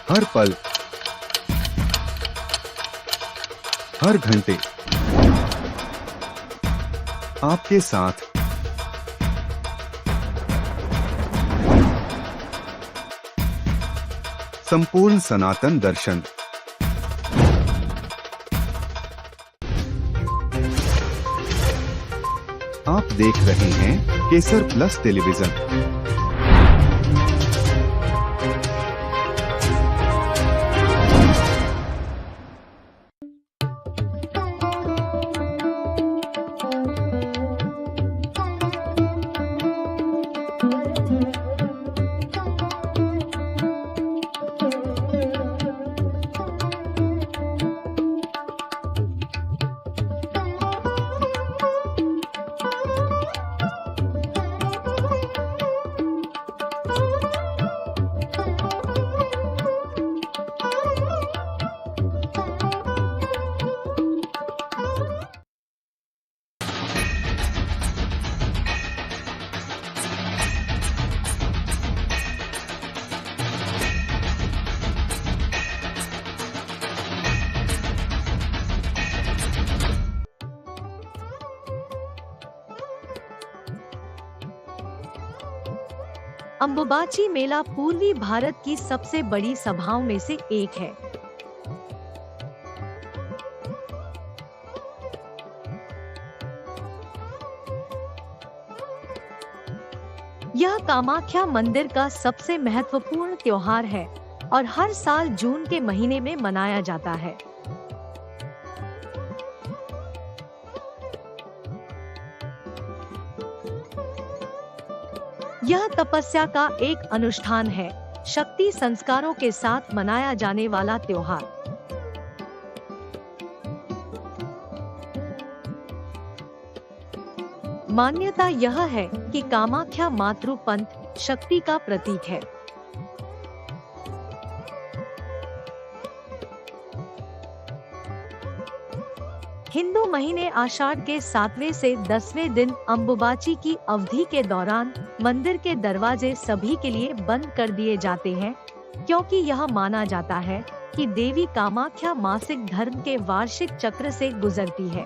हर पल, हर घंटे आपके साथ। संपूर्ण सनातन दर्शन। आप देख रहे हैं केसर प्लस टेलीविजन। अंबुबाची मेला पूर्वी भारत की सबसे बड़ी सभाओं में से एक है। यह कामाख्या मंदिर का सबसे महत्वपूर्ण त्योहार है और हर साल जून के महीने में मनाया जाता है। यह तपस्या का एक अनुष्ठान है, शक्ति संस्कारों के साथ मनाया जाने वाला त्योहार। मान्यता यह है कि कामाख्या मातृ पंथ शक्ति का प्रतीक है। हिंदू महीने आषाढ़ के 7वें से 10वें दिन अंबुबाची की अवधि के दौरान मंदिर के दरवाजे सभी के लिए बंद कर दिए जाते हैं, क्योंकि यह माना जाता है कि देवी कामाख्या मासिक धर्म के वार्षिक चक्र से गुजरती है।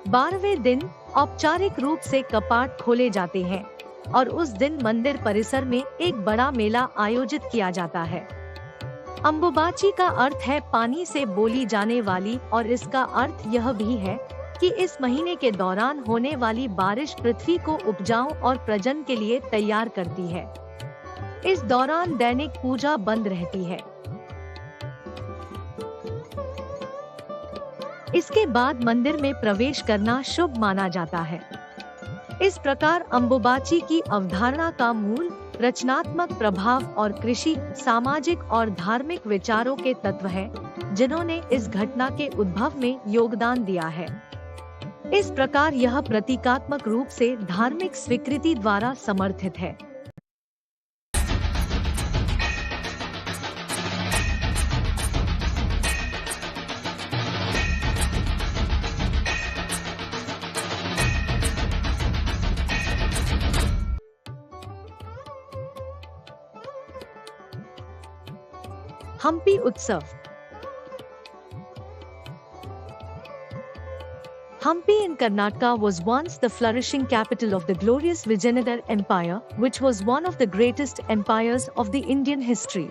बारहवें दिन औपचारिक रूप से कपाट खोले जाते हैं और उस दिन मंदिर परिसर में एक बड़ा मेला आयोजित किया जाता है। अंबुबाची का अर्थ है पानी से बोली जाने वाली, और इसका अर्थ यह भी है कि इस महीने के दौरान होने वाली बारिश पृथ्वी को उपजाऊ और प्रजनन के लिए तैयार करती है। इस दौरान दैनिक पूजा बंद रहती है। इसके बाद मंदिर में प्रवेश करना शुभ माना जाता है। इस प्रकार अंबुबाची की अवधारणा का मूल रचनात्मक प्रभाव और कृषि, सामाजिक और धार्मिक विचारों के तत्व हैं, जिन्होंने इस घटना के उद्भव में योगदान दिया है। इस प्रकार यह प्रतीकात्मक रूप से धार्मिक स्वीकृति द्वारा समर्थित है। हम्पी उत्सव। Hampi in Karnataka was once the flourishing capital of the glorious Vijayanagara Empire, which was one of the greatest empires of the Indian history.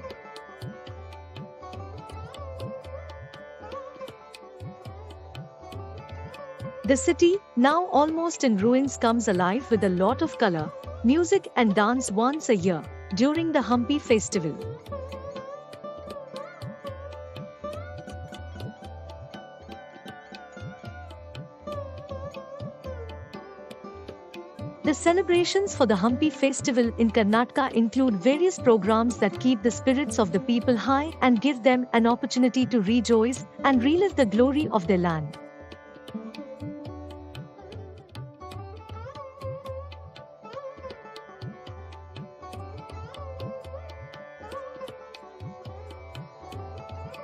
The city, now almost in ruins, comes alive with a lot of color, music and dance once a year, during the Hampi festival. The celebrations for the Hampi festival in Karnataka include various programs that keep the spirits of the people high and give them an opportunity to rejoice and relive the glory of their land.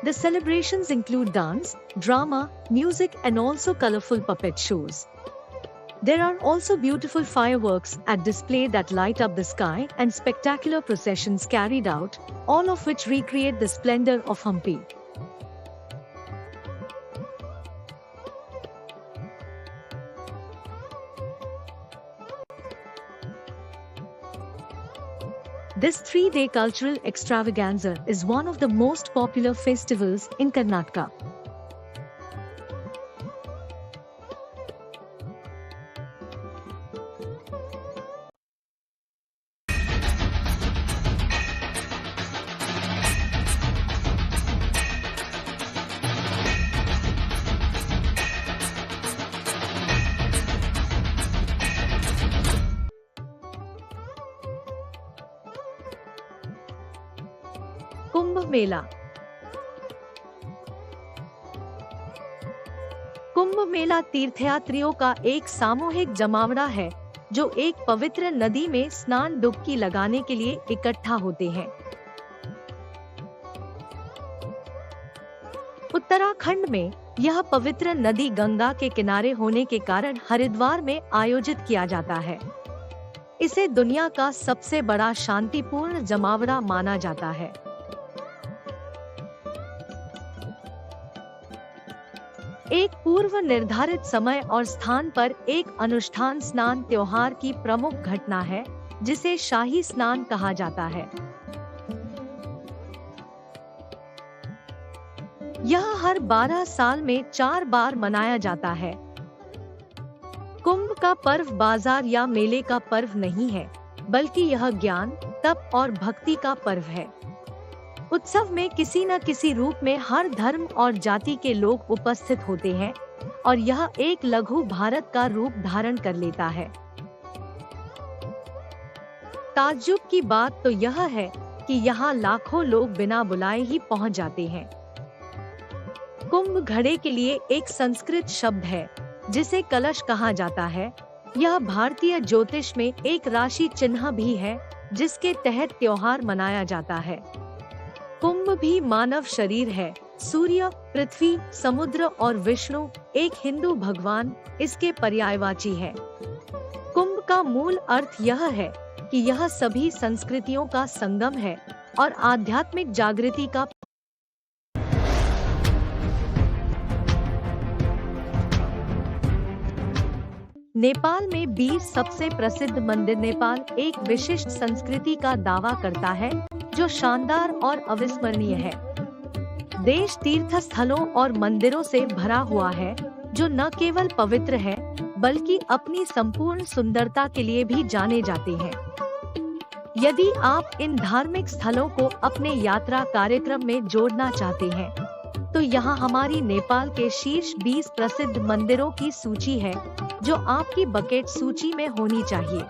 The celebrations include dance, drama, music and also colorful puppet shows. There are also beautiful fireworks at display that light up the sky and spectacular processions carried out, all of which recreate the splendor of Hampi. This 3-day cultural extravaganza is one of the most popular festivals in Karnataka. Kumbh Mela. Kumbh Mela तीर्थयात्रियों का एक सामूहिक जमावड़ा है जो एक पवित्र नदी में स्नान डुबकी लगाने के लिए इकट्ठा होते हैं। उत्तराखंड में यह पवित्र नदी गंगा के किनारे होने के कारण हरिद्वार में आयोजित किया जाता है। इसे दुनिया का सबसे बड़ा शांतिपूर्ण जमावड़ा माना जाता है। एक पूर्व निर्धारित समय और स्थान पर एक अनुष्ठान स्नान त्योहार की प्रमुख घटना है, जिसे शाही स्नान कहा जाता है। यह हर 12 साल में 4 बार मनाया जाता है। कुंभ का पर्व बाजार या मेले का पर्व नहीं है, बल्कि यह ज्ञान, तप और भक्ति का पर्व है। उत्सव में किसी न किसी रूप में हर धर्म और जाति के लोग उपस्थित होते हैं और यह एक लघु भारत का रूप धारण कर लेता है। ताज्जुब की बात तो यह है कि यहाँ लाखों लोग बिना बुलाए ही पहुँच जाते हैं। कुंभ घड़े के लिए एक संस्कृत शब्द है जिसे कलश कहा जाता है। यह भारतीय ज्योतिष में एक राशि चिन्ह भी है जिसके तहत त्योहार मनाया जाता है। कुंभ भी मानव शरीर है। सूर्य, पृथ्वी, समुद्र और विष्णु एक हिंदू भगवान इसके पर्यायवाची है। कुंभ का मूल अर्थ यह है कि यह सभी संस्कृतियों का संगम है और आध्यात्मिक जागृति का। नेपाल में 20 सबसे प्रसिद्ध मंदिर। नेपाल एक विशिष्ट संस्कृति का दावा करता है जो शानदार और अविस्मरणीय है। देश तीर्थ स्थलों और मंदिरों से भरा हुआ है जो न केवल पवित्र है बल्कि अपनी संपूर्ण सुंदरता के लिए भी जाने जाते हैं। यदि आप इन धार्मिक स्थलों को अपने यात्रा कार्यक्रम में जोड़ना चाहते हैं तो यहाँ हमारी नेपाल के शीर्ष 20 प्रसिद्ध मंदिरों की सूची है जो आपकी बकेट सूची में होनी चाहिए।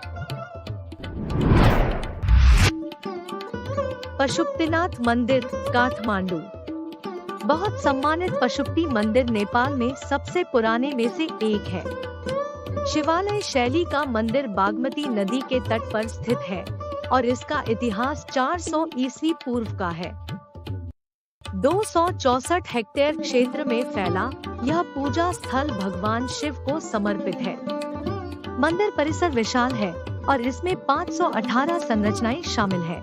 पशुपतिनाथ मंदिर, काठमांडू। बहुत सम्मानित पशुपति मंदिर नेपाल में सबसे पुराने में से एक है। शिवालय शैली का मंदिर बागमती नदी के तट पर स्थित है और इसका इतिहास 400 ईस्वी पूर्व का है। 264 हेक्टेयर क्षेत्र में फैला यह पूजा स्थल भगवान शिव को समर्पित है। मंदिर परिसर विशाल है और इसमें 518 संरचनाएं शामिल है।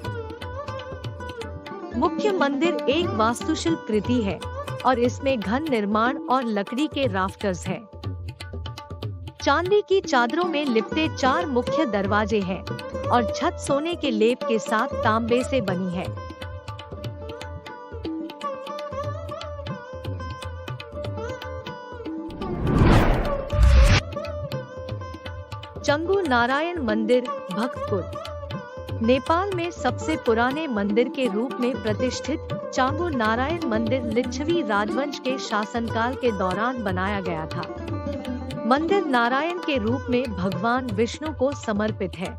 मुख्य मंदिर एक वास्तुशिल्प कृति है और इसमें घन निर्माण और लकड़ी के राफ्टर्स हैं। चांदी की चादरों में लिपटे 4 मुख्य दरवाजे हैं और छत सोने के लेप के साथ तांबे से बनी है। चंगू नारायण मंदिर, भक्तपुर। नेपाल में सबसे पुराने मंदिर के रूप में प्रतिष्ठित चांगू नारायण मंदिर लिच्छवी राजवंश के शासनकाल के दौरान बनाया गया था। मंदिर नारायण के रूप में भगवान विष्णु को समर्पित है।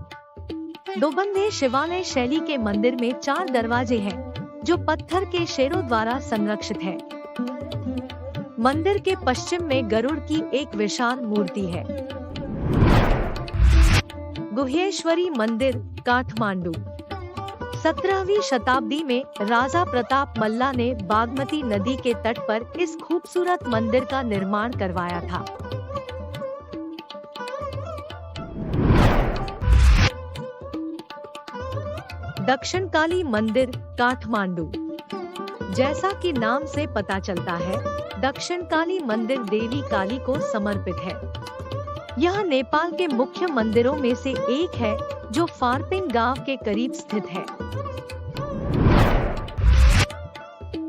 दोबंदे शिवालय शैली के मंदिर में 4 दरवाजे हैं जो पत्थर के शेरों द्वारा संरक्षित है। मंदिर के पश्चिम में गरुड़ की एक विशाल मूर्ति है। गुहेश्वरी मंदिर, काठमांडू। 17वीं शताब्दी में राजा प्रताप मल्ला ने बागमती नदी के तट पर इस खूबसूरत मंदिर का निर्माण करवाया था। दक्षिण काली मंदिर काठमांडू। जैसा कि नाम से पता चलता है, दक्षिण काली मंदिर देवी काली को समर्पित है। यह नेपाल के मुख्य मंदिरों में से एक है जो फार्पिङ गांव के करीब स्थित है।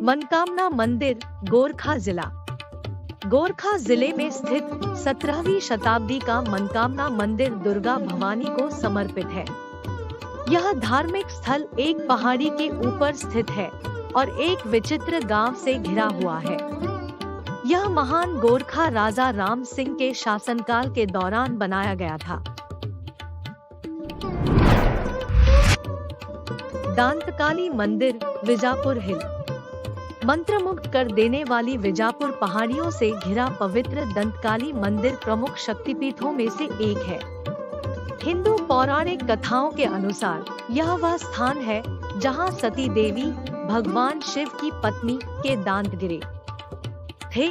मनकामना मंदिर गोरखा जिला। गोरखा जिले में स्थित 17वीं शताब्दी का मनकामना मंदिर दुर्गा भवानी को समर्पित है। यह धार्मिक स्थल एक पहाड़ी के ऊपर स्थित है और एक विचित्र गांव से घिरा हुआ है। यह महान गोरखा राजा राम सिंह के शासनकाल के दौरान बनाया गया था। दांतकाली मंदिर विजापुर हिल। मंत्रमुग्ध कर देने वाली विजापुर पहाड़ियों से घिरा पवित्र दंतकाली मंदिर प्रमुख शक्तिपीठों में से एक है। हिंदू पौराणिक कथाओं के अनुसार यह वह स्थान है जहां सती देवी भगवान शिव की पत्नी के दांत गिरे थे।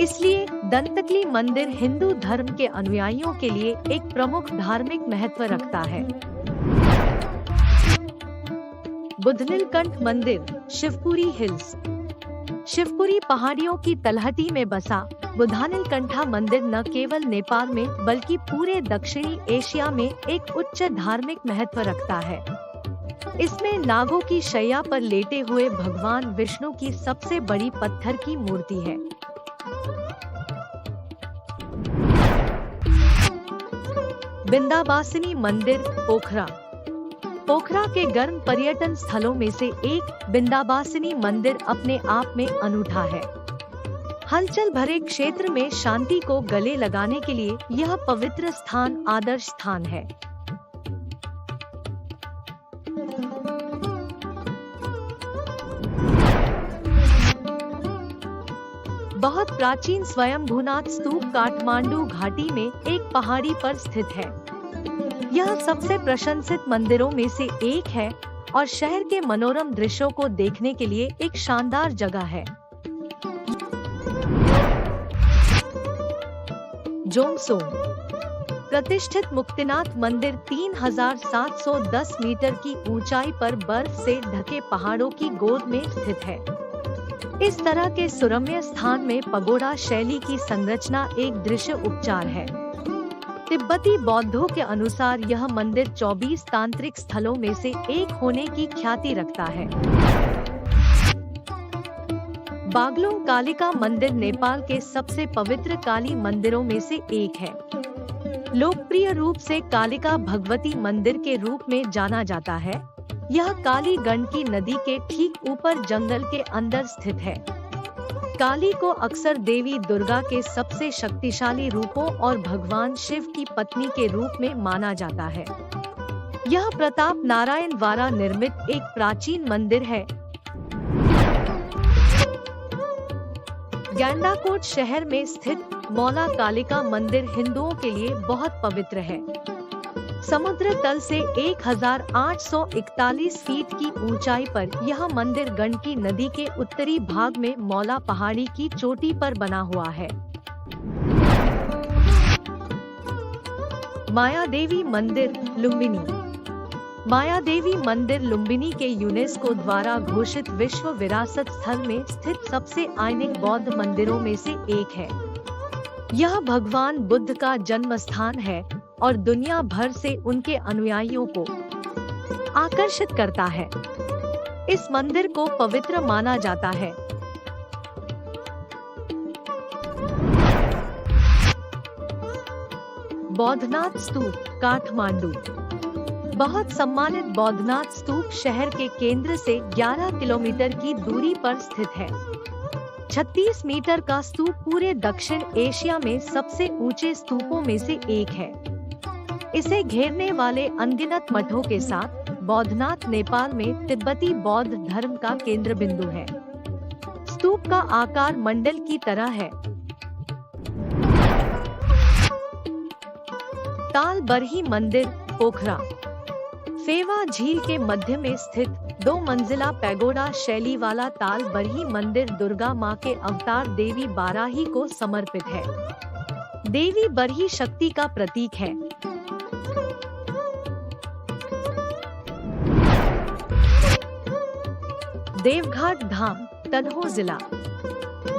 इसलिए दंतकली मंदिर हिंदू धर्म के अनुयायियों के लिए एक प्रमुख धार्मिक महत्व रखता है। बुधनीलकंठ मंदिर शिवपुरी हिल्स। शिवपुरी पहाड़ियों की तलहटी में बसा बुधनीलकंठा मंदिर न केवल नेपाल में बल्कि पूरे दक्षिणी एशिया में एक उच्च धार्मिक महत्व रखता है। इसमें नागों की शैया पर लेटे हुए भगवान विष्णु की सबसे बड़ी पत्थर की मूर्ति है। विंध्यवासिनी मंदिर पोखरा। पोखरा के गर्म पर्यटन स्थलों में से एक विंध्यवासिनी मंदिर अपने आप में अनूठा है। हलचल भरे क्षेत्र में शांति को गले लगाने के लिए यह पवित्र स्थान आदर्श स्थान है। बहुत प्राचीन स्वयंभूनाथ स्तूप काठमांडू घाटी में एक पहाड़ी पर स्थित है। यह सबसे प्रशंसित मंदिरों में से एक है और शहर के मनोरम दृश्यों को देखने के लिए एक शानदार जगह है। जोंगसोंग। प्रतिष्ठित मुक्तिनाथ मंदिर 3710 मीटर की ऊंचाई पर बर्फ से ढके पहाड़ों की गोद में स्थित है। इस तरह के सुरम्य स्थान में पगोड़ा शैली की संरचना एक दृश्य उपचार है। तिब्बती बौद्धों के अनुसार यह मंदिर 24 तांत्रिक स्थलों में से एक होने की ख्याति रखता है। बागलुंग कालिका मंदिर नेपाल के सबसे पवित्र काली मंदिरों में से एक है। लोकप्रिय रूप से कालिका भगवती मंदिर के रूप में जाना जाता है। यह काली गंडकी नदी के ठीक ऊपर जंगल के अंदर स्थित है। काली को अक्सर देवी दुर्गा के सबसे शक्तिशाली रूपों और भगवान शिव की पत्नी के रूप में माना जाता है। यह प्रताप नारायण द्वारा निर्मित एक प्राचीन मंदिर है। गैंडाकोट शहर में स्थित मौला कालिका मंदिर हिंदुओं के लिए बहुत पवित्र है। समुद्र तल से 1841 फीट की ऊंचाई पर यह मंदिर गंडकी नदी के उत्तरी भाग में मौला पहाड़ी की चोटी पर बना हुआ है। मायादेवी मंदिर लुम्बिनी। मायादेवी मंदिर लुम्बिनी के यूनेस्को द्वारा घोषित विश्व विरासत स्थल में स्थित सबसे आइनिक बौद्ध मंदिरों में से एक है। यह भगवान बुद्ध का जन्म स्थान है और दुनिया भर से उनके अनुयायियों को आकर्षित करता है। इस मंदिर को पवित्र माना जाता है। बौद्धनाथ स्तूप काठमांडू। बहुत सम्मानित बौद्धनाथ स्तूप शहर के केंद्र से 11 किलोमीटर की दूरी पर स्थित है। 36 मीटर का स्तूप पूरे दक्षिण एशिया में सबसे ऊंचे स्तूपों में से एक है। इसे घेरने वाले अनगिनत मठों के साथ बौद्धनाथ नेपाल में तिब्बती बौद्ध धर्म का केंद्र बिंदु है। स्तूप का आकार मंडल की तरह है। ताल बरही मंदिर पोखरा। फेवा झील के मध्य में स्थित 2 मंजिला पैगोडा शैली वाला ताल बरही मंदिर दुर्गा माँ के अवतार देवी बाराही को समर्पित है। देवी बरही शक्ति का प्रतीक है। देवघाट धाम, तनहु जिला।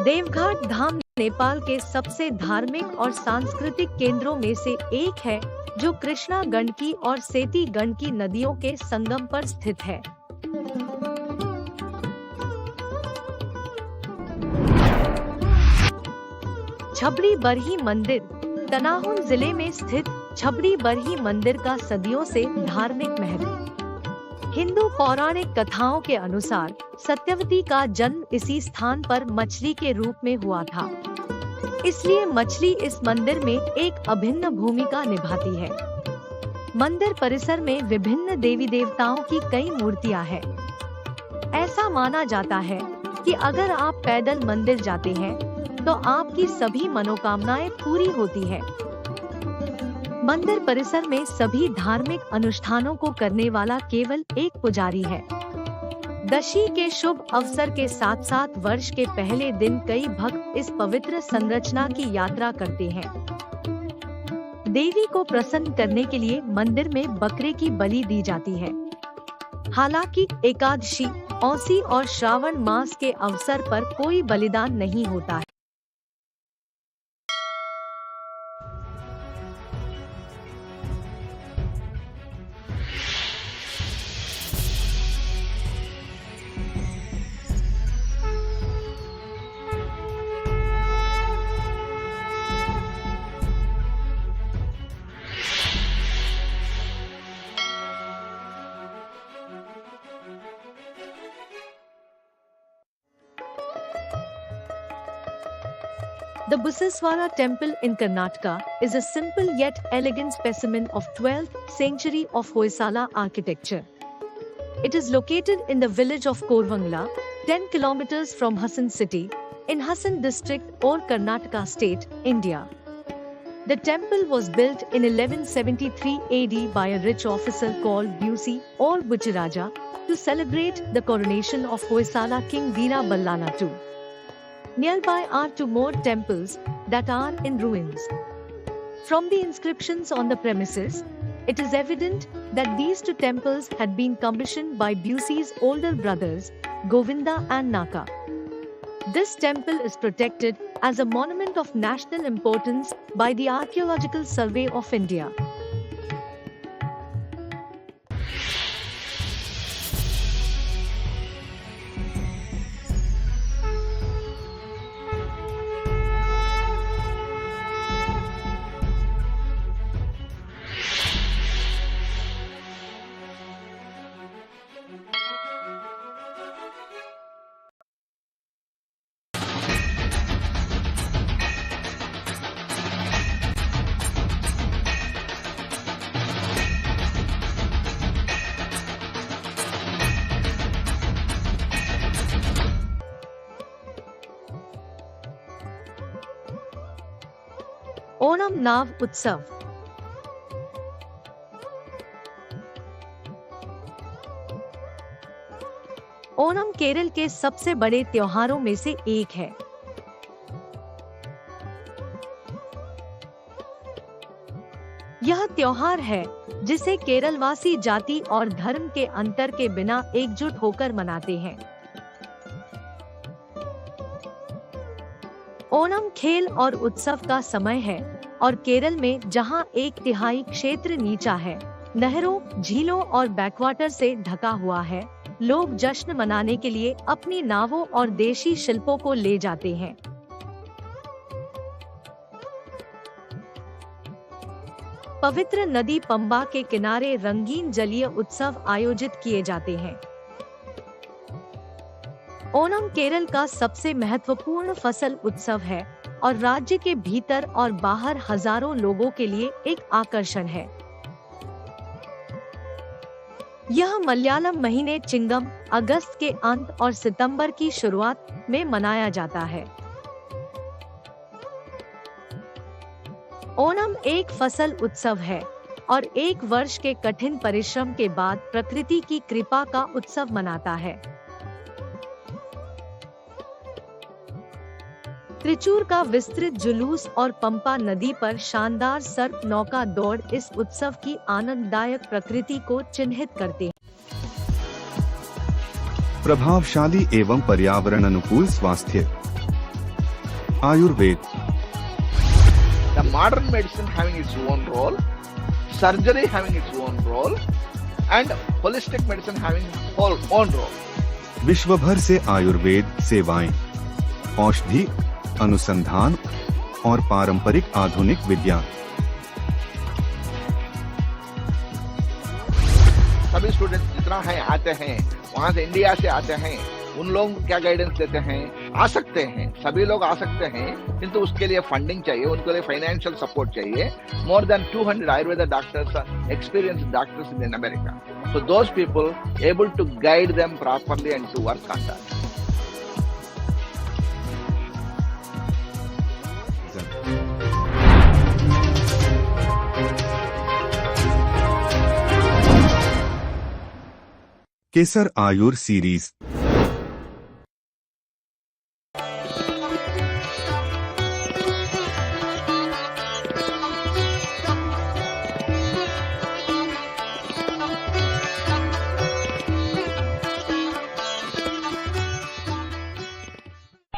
देवघाट धाम नेपाल के सबसे धार्मिक और सांस्कृतिक केंद्रों में से एक है, जो कृष्णा गंडकी और सेती गंडकी नदियों के संगम पर स्थित है। छबड़ी बरही मंदिर, तनाहुन जिले में स्थित छबड़ी बरही मंदिर का सदियों से धार्मिक महत्व। हिंदू पौराणिक कथाओं के अनुसार सत्यवती का जन्म इसी स्थान पर मछली के रूप में हुआ था, इसलिए मछली इस मंदिर में एक अभिन्न भूमिका निभाती है। मंदिर परिसर में विभिन्न देवी देवताओं की कई मूर्तियां हैं। ऐसा माना जाता है कि अगर आप पैदल मंदिर जाते हैं तो आपकी सभी मनोकामनाएं पूरी होती है। मंदिर परिसर में सभी धार्मिक अनुष्ठानों को करने वाला केवल एक पुजारी है। दशी के शुभ अवसर के साथ साथ वर्ष के पहले दिन कई भक्त इस पवित्र संरचना की यात्रा करते हैं। देवी को प्रसन्न करने के लिए मंदिर में बकरे की बलि दी जाती है। हालांकि एकादशी, औसी और श्रावण मास के अवसर पर कोई बलिदान नहीं होता है। The Buseswara Temple in Karnataka is a simple yet elegant specimen of 12th century of Hoysala architecture. It is located in the village of Korvangla, 10 kilometers from Hassan city, in Hassan district or Karnataka state, India. The temple was built in 1173 AD by a rich officer called Busi or Buchiraja to celebrate the coronation of Hoysala King Veera Ballana II. Nearby are two more temples that are in ruins. From the inscriptions on the premises, it is evident that these two temples had been commissioned by Busi's older brothers, Govinda and Naka. This temple is protected as a monument of national importance by the Archaeological Survey of India. Onam नाव उत्सव। ओणम केरल के सबसे बड़े त्योहारों में से एक है। यह त्योहार है जिसे केरलवासी जाति और धर्म के अंतर के बिना एकजुट होकर मनाते हैं। ओणम खेल और उत्सव का समय है और केरल में जहां 1/3 क्षेत्र नीचा है, नहरों, झीलों और बैकवाटर से ढका हुआ है, लोग जश्न मनाने के लिए अपनी नावों और देशी शिल्पों को ले जाते हैं। पवित्र नदी पंबा के किनारे रंगीन जलीय उत्सव आयोजित किए जाते हैं। ओणम केरल का सबसे महत्वपूर्ण फसल उत्सव है और राज्य के भीतर और बाहर हजारों लोगों के लिए एक आकर्षण है। यह मलयालम महीने चिंगम, अगस्त के अंत और सितंबर की शुरुआत में मनाया जाता है। ओणम एक फसल उत्सव है और एक वर्ष के कठिन परिश्रम के बाद प्रकृति की कृपा का उत्सव मनाता है। त्रिचूर का विस्तृत जुलूस और पंपा नदी पर शानदार सर्प नौका दौड़ इस उत्सव की आनंददायक प्रकृति को चिन्हित करते हैं। प्रभावशाली एवं पर्यावरण अनुकूल स्वास्थ्य। Ayurveda. The modern medicine having its own role, surgery having its own role, and holistic medicine having its own role. विश्व भर से आयुर्वेद सेवाएं, औषधि, अनुसंधान और पारंपरिक आधुनिक विज्ञान। सभी स्टूडेंट्स जितना है आते हैं, वहां से इंडिया से आते हैं, उन लोगों को क्या गाइडेंस देते हैं? आ सकते हैं, सभी लोग आ सकते हैं, किंतु उसके लिए फंडिंग चाहिए, उनके लिए फाइनेंशियल सपोर्ट चाहिए। More than 200 Ayurveda doctors, experienced doctors in America, so those people able to guide them properly and to work on that. Kesar Ayur series.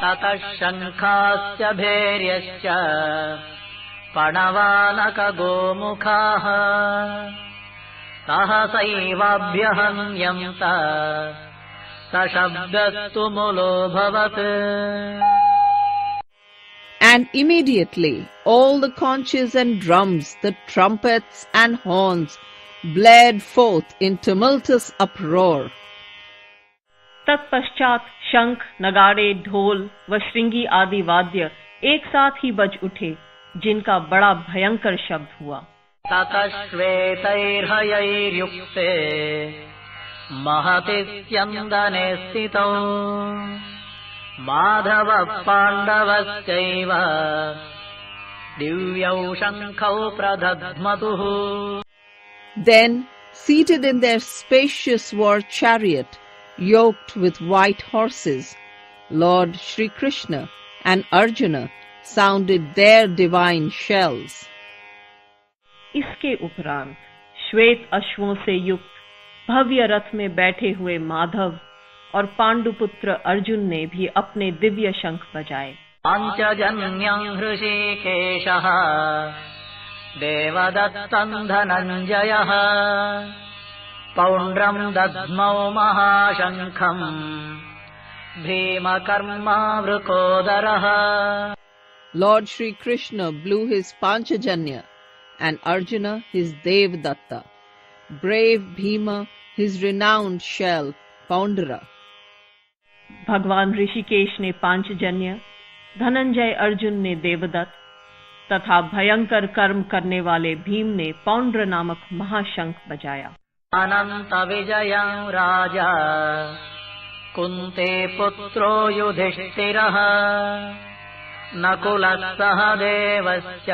ततः शङ्खाश्च भैर्यश्च पणवानकगोमुखाः सहसैवाभ्यहन्यन्त सशब्दस्तु मुलोऽभवत्. And immediately all the conches and drums, the trumpets and horns blared forth in tumultuous uproar. तत्पश्चात शंख, नगाड़े, ढोल व श्रृंगी आदि वाद्य एक साथ ही बज उठे, जिनका बड़ा भयंकर शब्द हुआ। ततः श्वेतैर्हयैर्युक्ते महति स्यन्दने स्थितौ माधवः पाण्डवश्चैव दिव्यौ शङ्खौ प्रदध्मतुः. Then, seated in their spacious war chariot, yoked with white horses, Lord Shri Krishna and Arjuna sounded their divine shells. इसके उपरांत श्वेत अश्वों से युक्त भव्य रथ में बैठे हुए माधव और पांडुपुत्र अर्जुन ने भी अपने दिव्य शंख बजाए। पाञ्चजन्यं हृषीकेशः देवदत्तं धनञ्जयः पौण्ड्रं दद्मौ महाशङ्खम् भीमकर्मावृकोदरः. Lord Shri Krishna blew his Panchajanya and Arjuna his Devdatta, brave Bhima his renowned shell Poundra. भगवान ऋषिकेश ने पांचजन्य, धनंजय अर्जुन ने देवदत्त तथा भयंकर कर्म करने वाले भीम ने पौंड्र नामक महाशंख बजाया। अनंत विजयं राजा कुन्ते पुत्रो युधिष्ठिरः नकुलः सहदेवश्च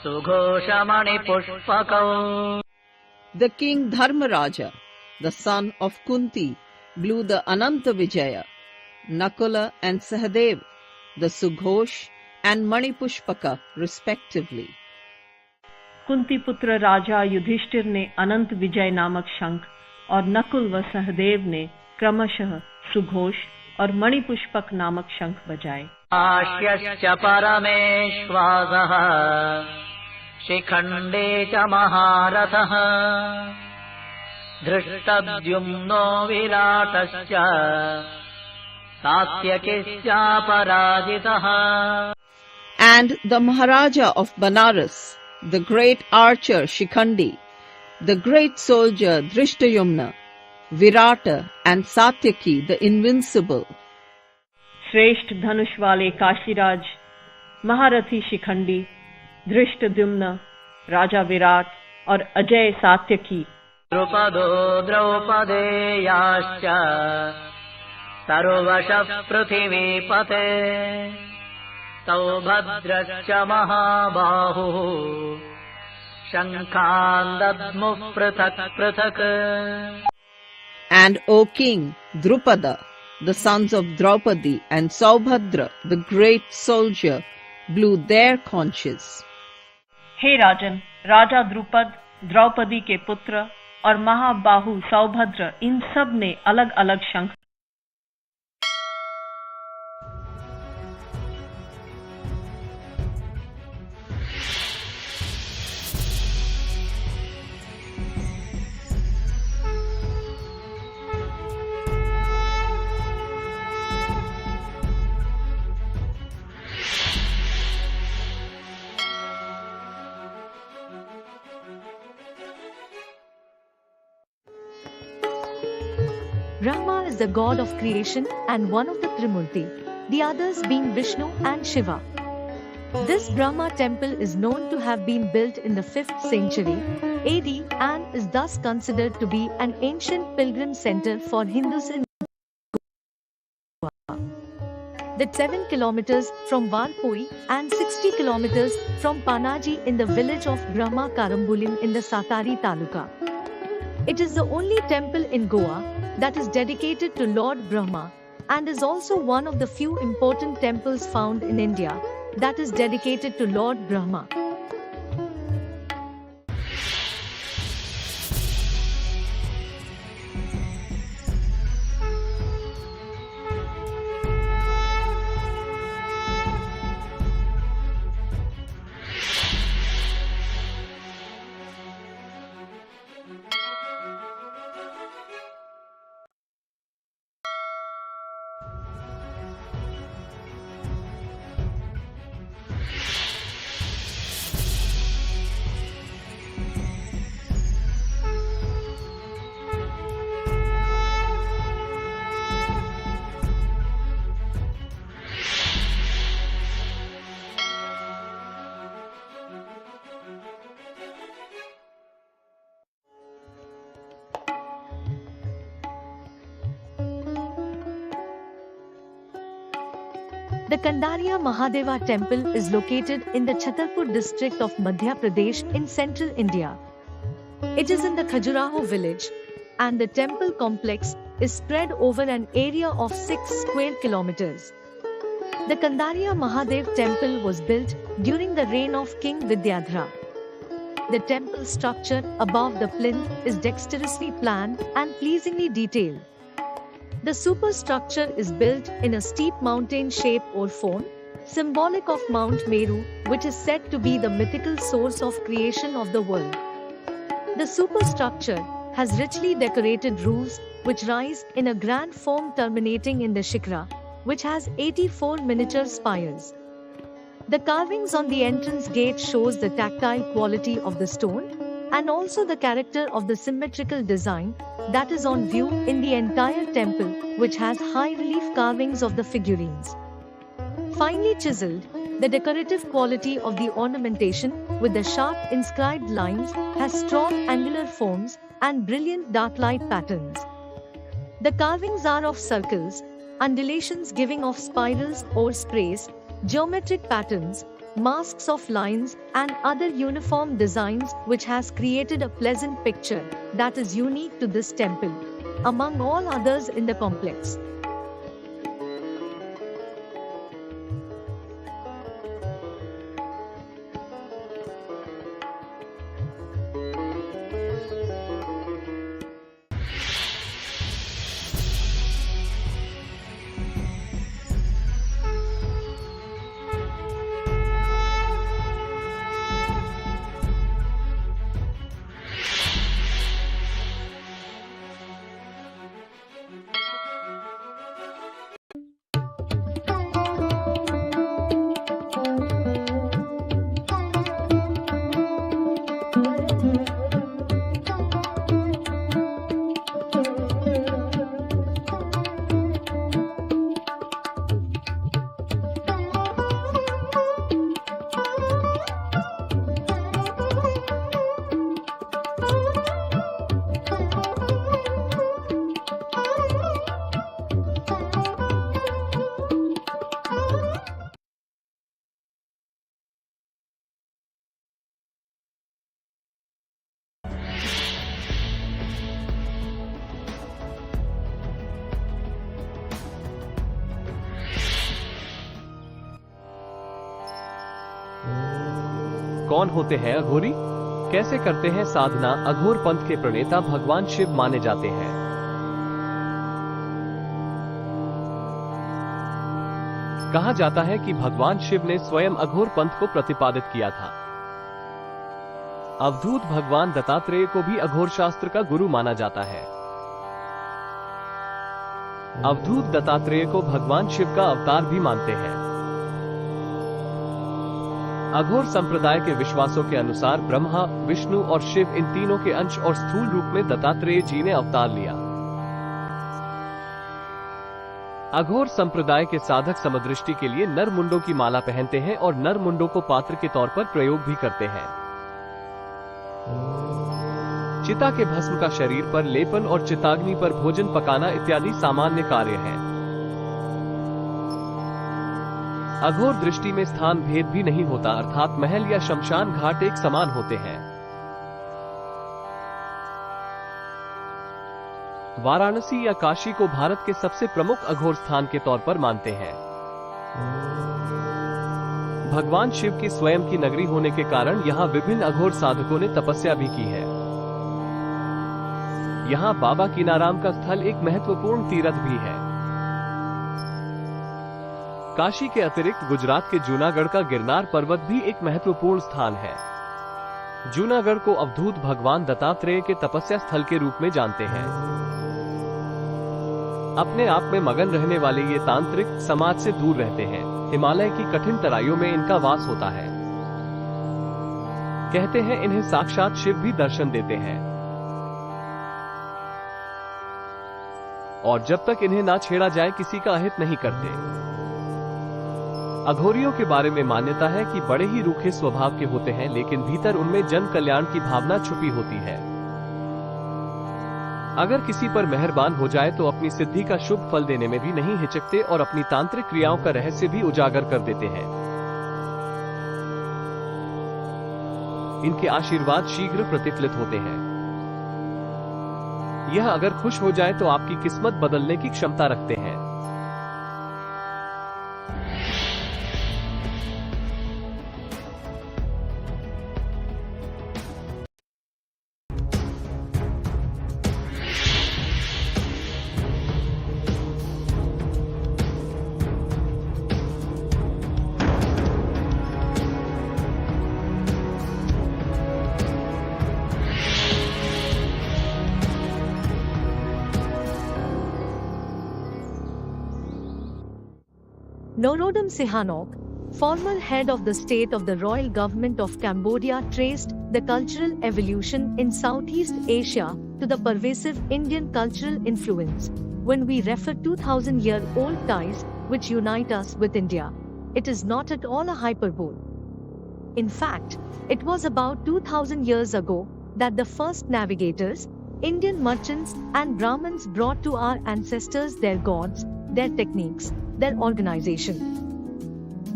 सुघोषमणिपुष्पकौ. The king Dharmaraja, the son of Kunti, blew the Ananta Vijaya. Nakula and Sahadev, the Sughosh and Manipushpaka, respectively. Kunti पुत्र राजा युधिष्ठिर ने अनंत विजय नामक शंख और नकुल व सहदेव ने क्रमशः सुघोष और मणिपुष्पक नामक शंख बजाए। आश्यश्च परमेश्वासः शिखण्डे च महारथः धृष्टद्युम्नो विराटश्च सात्यकिश्चापराजितः. And the Maharaja of Banaras, the great archer Shikhandi, the great soldier Drishtayumna, Virata and Satyaki the invincible. श्रेष्ठ धनुष वाले काशीराज, महारथी शिखंडी, धृष्टद्युम्न, राजा विराट और अजय सात्यकी. द्रुपदो द्रौपदेयाश्च सर्वशः पृथिवीपते सौभद्रश्च महाबाहुः शङ्खान् दद्मुः पृथक् पृथक्. And O King Drupada, the sons of Draupadi and Saubhadra, the great soldier, blew their conches. हे राजन, राजा द्रुपद, द्रौपदी के पुत्र और महाबाहु सौभद्र इन सब ने अलग अलग शंख Brahma is the god of creation and one of the Trimurti, the others being Vishnu and Shiva. This Brahma temple is known to have been built in the 5th century AD and is thus considered to be an ancient pilgrim center for Hindus in Goa. That's 7 kilometers from Valpoi and 60 kilometers from Panaji in the village of Brahma Karambulim in the Satari Taluka. It is the only temple in Goa that is dedicated to Lord Brahma and is also one of the few important temples found in India that is dedicated to Lord Brahma. The Kandaria Mahadeva temple is located in the Chhatarpur district of Madhya Pradesh in central India. It is in the Khajuraho village, and the temple complex is spread over an area of 6 square kilometers. The Kandaria Mahadev temple was built during the reign of King Vidyadhara. The temple structure above the plinth is dexterously planned and pleasingly detailed. The superstructure is built in a steep mountain shape or form, symbolic of Mount Meru, which is said to be the mythical source of creation of the world. The superstructure has richly decorated roofs which rise in a grand form terminating in the shikra, which has 84 miniature spires. The carvings on the entrance gate shows the tactile quality of the stone and also the character of the symmetrical design that is on view in the entire temple, which has high relief carvings of the figurines. Finely chiseled, the decorative quality of the ornamentation with the sharp inscribed lines has strong angular forms and brilliant dark light patterns. The carvings are of circles, undulations giving off spirals or sprays, geometric patterns, masks of lines and other uniform designs, which has created a pleasant picture that is unique to this temple among all others in the complex. कौन होते हैं अघोरी? कैसे करते हैं साधना? अघोर पंथ के प्रणेता भगवान शिव माने जाते हैं। कहा जाता है कि भगवान शिव ने स्वयं अघोर पंथ को प्रतिपादित किया था। अवधूत भगवान दत्तात्रेय को भी अघोर शास्त्र का गुरु माना जाता है। अवधूत दत्तात्रेय को भगवान शिव का अवतार भी मानते हैं। अघोर संप्रदाय के विश्वासों के अनुसार ब्रह्मा, विष्णु और शिव इन तीनों के अंश और स्थूल रूप में दत्तात्रेय जी ने अवतार लिया। अघोर संप्रदाय के साधक समदृष्टि के लिए नर मुंडों की माला पहनते हैं और नर मुंडों को पात्र के तौर पर प्रयोग भी करते हैं। चिता के भस्म का शरीर पर लेपन और चिताग्नि पर भोजन पकाना इत्यादि सामान्य कार्य हैं। अघोर दृष्टि में स्थान भेद भी नहीं होता, अर्थात महल या शमशान घाट एक समान होते हैं। वाराणसी या काशी को भारत के सबसे प्रमुख अघोर स्थान के तौर पर मानते हैं। भगवान शिव की स्वयं की नगरी होने के कारण यहाँ विभिन्न अघोर साधकों ने तपस्या भी की है। यहाँ बाबा कीनाराम का स्थल एक महत्वपूर्ण तीर्थ भी है। काशी के अतिरिक्त गुजरात के जूनागढ़ का गिरनार पर्वत भी एक महत्वपूर्ण स्थान है। जूनागढ़ को अवधूत भगवान दत्तात्रेय के तपस्या स्थल के रूप में जानते हैं। अपने आप में मगन रहने वाले ये तांत्रिक समाज से दूर रहते हैं। हिमालय की कठिन तराइयों में इनका वास होता है। कहते हैं इन्हें साक्षात शिव भी दर्शन देते हैं और जब तक इन्हें ना छेड़ा जाए किसी का अहित नहीं करते। अघोरियों के बारे में मान्यता है कि बड़े ही रूखे स्वभाव के होते हैं, लेकिन भीतर उनमें जन कल्याण की भावना छुपी होती है। अगर किसी पर मेहरबान हो जाए तो अपनी सिद्धि का शुभ फल देने में भी नहीं हिचकते और अपनी तांत्रिक क्रियाओं का रहस्य भी उजागर कर देते हैं। इनके आशीर्वाद शीघ्र प्रतिफलित होते हैं। यह अगर खुश हो जाए तो आपकी किस्मत बदलने की क्षमता रखते हैं। Norodom Sihanouk, former head of the state of the royal government of Cambodia, traced the cultural evolution in Southeast Asia to the pervasive Indian cultural influence. When we refer to 2,000-year-old ties which unite us with India, it is not at all a hyperbole. In fact, it was about 2,000 years ago that the first navigators, Indian merchants and Brahmins brought to our ancestors their gods, their techniques, their organization.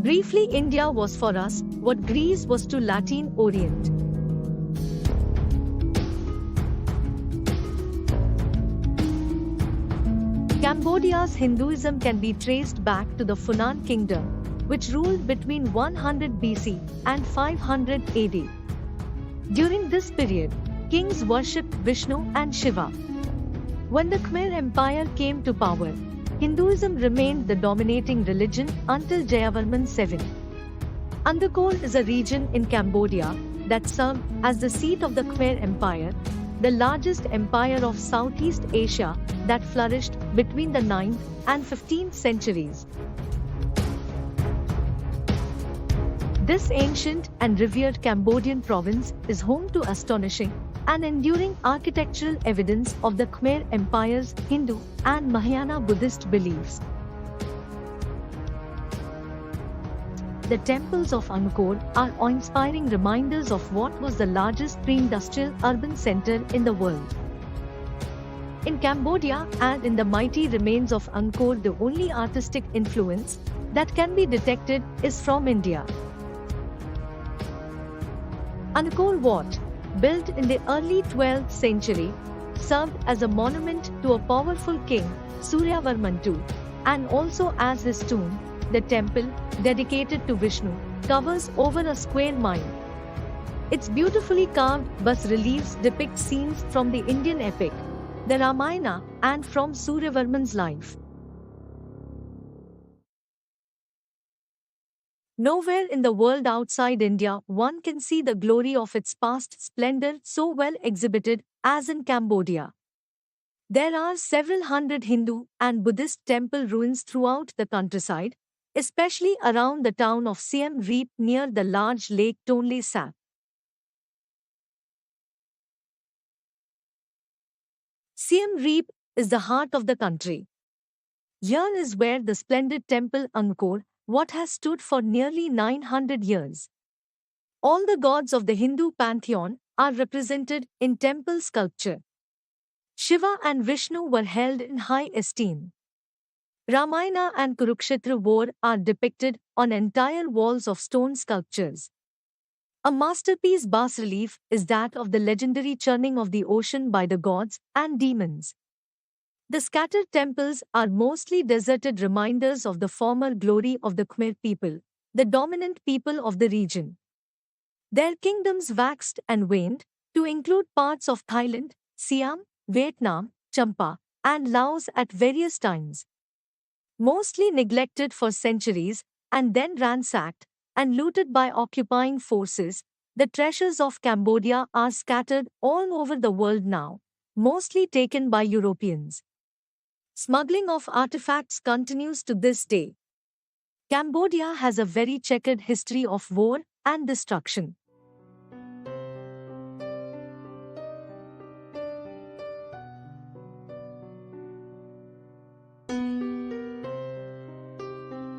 Briefly, India was for us what Greece was to Latin Orient. Cambodia's Hinduism can be traced back to the Funan kingdom, which ruled between 100 BC and 500 AD. During this period, kings worshipped Vishnu and Shiva. When the Khmer Empire came to power, Hinduism remained the dominating religion until Jayavarman VII. Angkor is a region in Cambodia that served as the seat of the Khmer Empire, the largest empire of Southeast Asia that flourished between the 9th and 15th centuries. This ancient and revered Cambodian province is home to astonishing and enduring architectural evidence of the Khmer Empire's Hindu and Mahayana Buddhist beliefs. The temples of Angkor are awe-inspiring reminders of what was the largest pre-industrial urban center in the world. In Cambodia and in the mighty remains of Angkor, the only artistic influence that can be detected is from India. Angkor Wat, built in the early 12th century, served as a monument to a powerful king, Suryavarman II, and also as his tomb. The temple, dedicated to Vishnu, covers over a square mile. Its beautifully carved bas-reliefs depict scenes from the Indian epic, the Ramayana, and from Suryavarman's life. Nowhere in the world outside India one can see the glory of its past splendor so well exhibited as in Cambodia. There are several hundred Hindu and Buddhist temple ruins throughout the countryside, especially around the town of Siem Reap near the large lake Tonle Sap. Siem Reap is the heart of the country. Here is where the splendid temple Angkor Wat has stood for nearly 900 years. All the gods of the Hindu pantheon are represented in temple sculpture. Shiva and Vishnu were held in high esteem. Ramayana and Kurukshetra war are depicted on entire walls of stone sculptures. A masterpiece bas-relief is that of the legendary churning of the ocean by the gods and demons. The scattered temples are mostly deserted reminders of the former glory of the Khmer people, the dominant people of the region. Their kingdoms waxed and waned, to include parts of Thailand, Siam, Vietnam, Champa, and Laos at various times. Mostly neglected for centuries, and then ransacked and looted by occupying forces, the treasures of Cambodia are scattered all over the world now, mostly taken by Europeans. Smuggling of artifacts continues to this day. Cambodia has a very checkered history of war and destruction.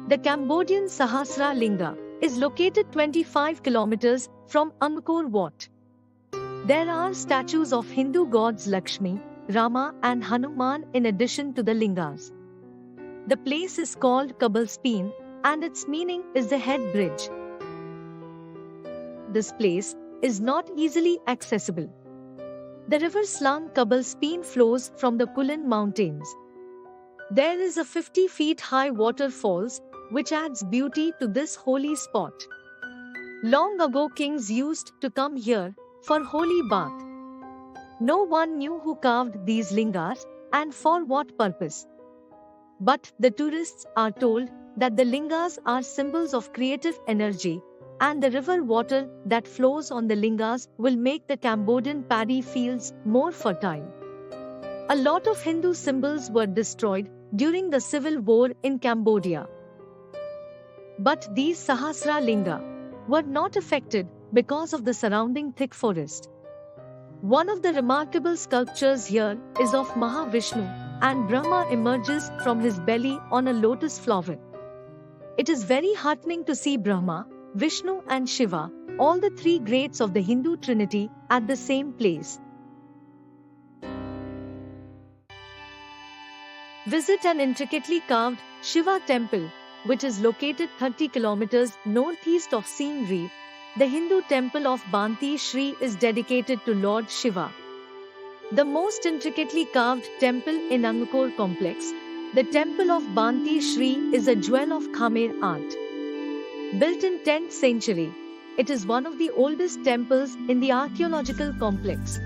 The Cambodian Sahasra Linga is located 25 kilometers from Angkor Wat. There are statues of Hindu gods Lakshmi, Rama and Hanuman in addition to the lingas. The place is called Kabul Speen and its meaning is the head bridge. This place is not easily accessible. The river Slang Kabul Speen flows from the Kulin Mountains. There is a 50 feet high waterfalls which adds beauty to this holy spot. Long ago kings used to come here for holy bath. No one knew who carved these lingas and for what purpose. But the tourists are told that the lingas are symbols of creative energy and the river water that flows on the lingas will make the Cambodian paddy fields more fertile. A lot of Hindu symbols were destroyed during the civil war in Cambodia. But these Sahasra Linga were not affected because of the surrounding thick forest. One of the remarkable sculptures here is of Mahavishnu, and Brahma emerges from his belly on a lotus flower. It is very heartening to see Brahma, Vishnu and Shiva, all the three greats of the Hindu trinity, at the same place. Visit an intricately carved Shiva temple, which is located 30 kilometers northeast of Siem Reap. The Hindu temple of Banti Shri is dedicated to Lord Shiva. The most intricately carved temple in Angkor complex, the temple of Banti Shri is a jewel of Khmer art. Built in 10th century, it is one of the oldest temples in the archaeological complex.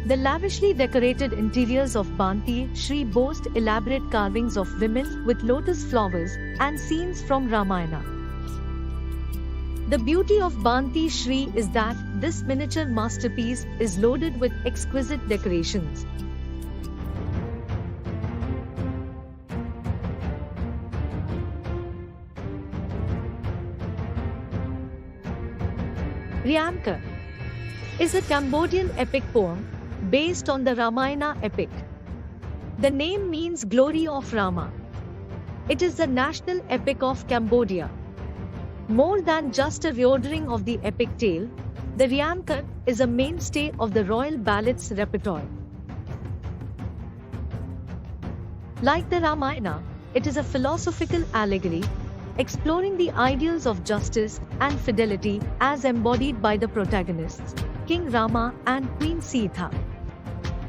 The lavishly decorated interiors of Banti Shri boast elaborate carvings of women with lotus flowers and scenes from Ramayana. The beauty of Banti Shri is that this miniature masterpiece is loaded with exquisite decorations. Riamka is a Cambodian epic poem based on the Ramayana epic. The name means glory of Rama. It is the national epic of Cambodia. More than just a reordering of the epic tale, the Riamka is a mainstay of the royal ballads repertoire. Like the Ramayana, it is a philosophical allegory, exploring the ideals of justice and fidelity as embodied by the protagonists, King Rama and Queen Sita.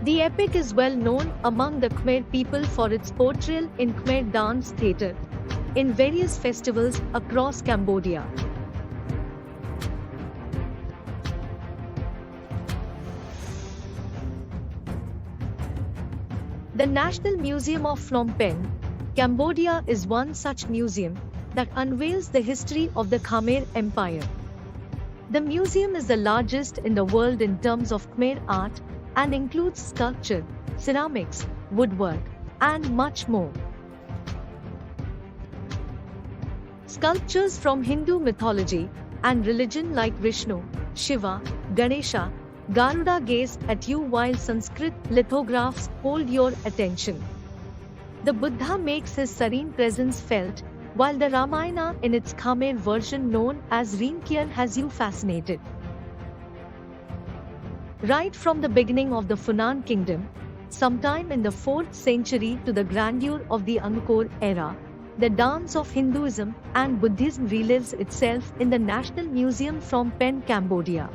The epic is well known among the Khmer people for its portrayal in Khmer dance theatre, in various festivals across Cambodia. The National Museum of Phnom Penh, Cambodia is one such museum that unveils the history of the Khmer Empire. The museum is the largest in the world in terms of Khmer art and includes sculpture, ceramics, woodwork, and much more. Sculptures from Hindu mythology and religion like Vishnu, Shiva, Ganesha, Garuda gaze at you while Sanskrit lithographs hold your attention. The Buddha makes his serene presence felt, while the Ramayana in its Khmer version known as Rinkyar has you fascinated. Right from the beginning of the Funan kingdom, sometime in the 4th century to the grandeur of the Angkor era, the dance of Hinduism and Buddhism relives itself in the National Museum Phnom Penh, Cambodia.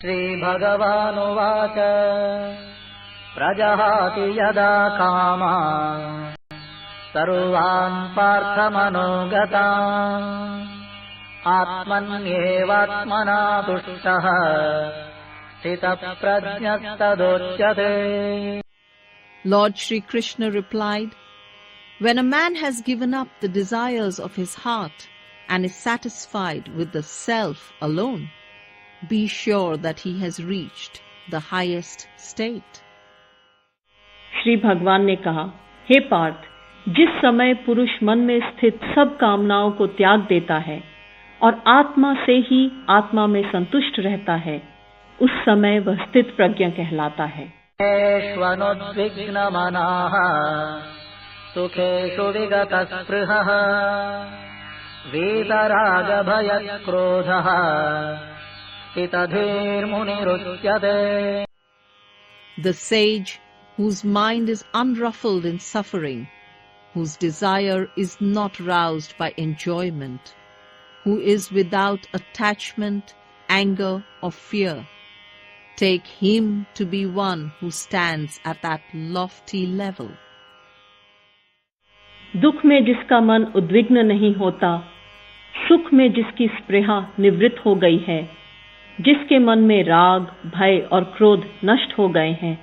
श्रीभगवानुवाच प्रजहाति यदा कामान् सर्वान् पार्थमनोगतान् आत्मन्येवात्मना तुष्टः स्थितप्रज्ञस्तदोच्यते. Lord Shri Krishna replied, "When a man has given up the desires of his heart and is satisfied with the self alone, be sure that he has reached the highest state." Shri भगवान ने कहा, हे पार्थ, जिस समय पुरुष मन में स्थित सब कामनाओं को त्याग देता है और आत्मा से ही आत्मा में संतुष्ट रहता है, उस समय वह स्थित प्रज्ञ कहलाता है. श्वनुद्विग्नमनाः सुखेषु विगतस्पृहः वीतरागभयक्रोधः स्थितधीर्मुनिरुच्यते. The sage whose mind is unruffled in suffering, whose desire is not roused by enjoyment, who is without attachment, anger, or fear, take him to be one who stands at that lofty level. दुख में जिसका मन उद्विग्न नहीं होता, सुख में जिसकी स्पृहा निवृत्त हो गई है, जिसके मन में राग, भय और क्रोध नष्ट हो गए हैं,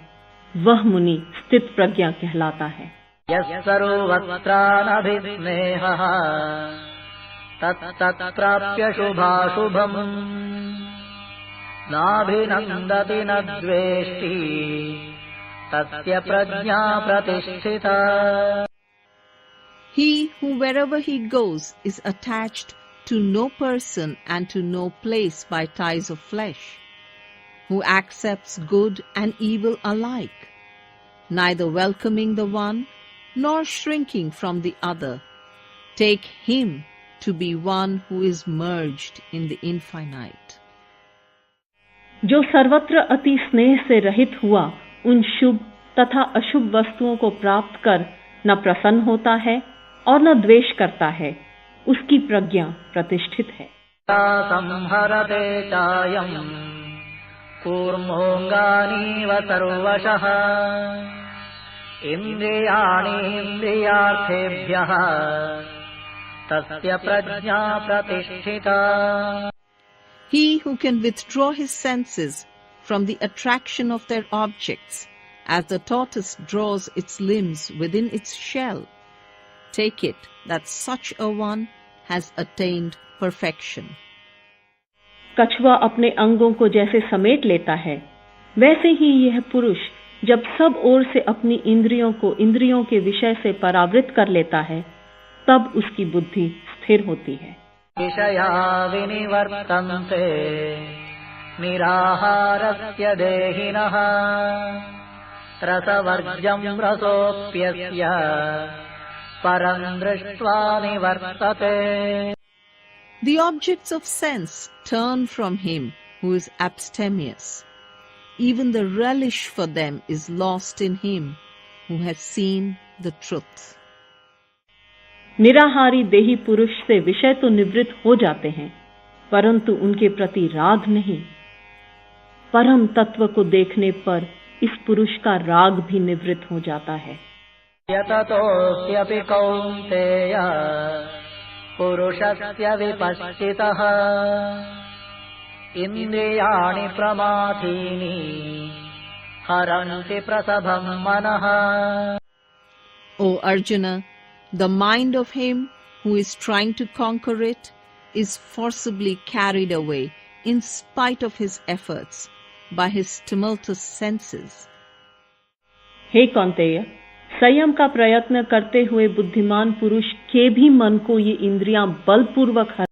वह मुनि स्थित प्रज्ञा कहलाता है. यस्सर्वत्रानभिस्नेहः तत्तत्प्राप्य शुभाशुभम् नाभिनन्दति न द्वेष्टि तस्य प्रज्ञा प्रतिष्ठिता. He who wherever he goes is attached to no person and to no place by ties of flesh, who accepts good and evil alike, neither welcoming the one nor shrinking from the other, take him to be one who is merged in the infinite. जो सर्वत्र अति स्नेह से रहित हुआ उन शुभ तथा अशुभ वस्तुओं को प्राप्त कर न प्रसन्न होता है और न द्वेष करता है, उसकी प्रज्ञा प्रतिष्ठित है. संहरते चायम् कूर्मोऽङ्गानीव सर्वशः इन्द्रियाणि इन्द्रियार्थेभ्यः तस्य प्रज्ञा प्रतिष्ठिता. He who can withdraw his senses from the attraction of their objects, as the tortoise draws its limbs within its shell, take it that such a one has attained perfection. कछुआ अपने अंगों को जैसे समेट लेता है, वैसे ही यह पुरुष जब सब ओर से अपनी इंद्रियों को इंद्रियों के विषय से परावृत कर लेता है, तब उसकी बुद्धि स्थिर होती है. विषया विनिवर्तन्ते निराहारस्य देहिनः रसवर्ज्यं रसोऽप्यस्य परम् दृष्ट्वा निवर्तते. The objects of sense turn from him who is abstemious. Even the relish for them is lost in him who has seen the truth. निराहारी देही पुरुष से विषय तो निवृत्त हो जाते हैं, परंतु उनके प्रति राग नहीं. परम तत्व को देखने पर इस पुरुष का राग भी निवृत्त हो जाता है. यततोऽप्यपि कौन्तेय पुरुषस्य विपश्चितः इन्द्रियाणि प्रमाथीनि हरन्ति प्रसभं मनः. O Arjuna, the mind of him who is trying to conquer it is forcibly carried away in spite of his efforts by his tumultuous senses. हे कौन्तेय, संयम का प्रयत्न करते हुए बुद्धिमान पुरुष के भी मन को ये इंद्रियां बलपूर्वक हर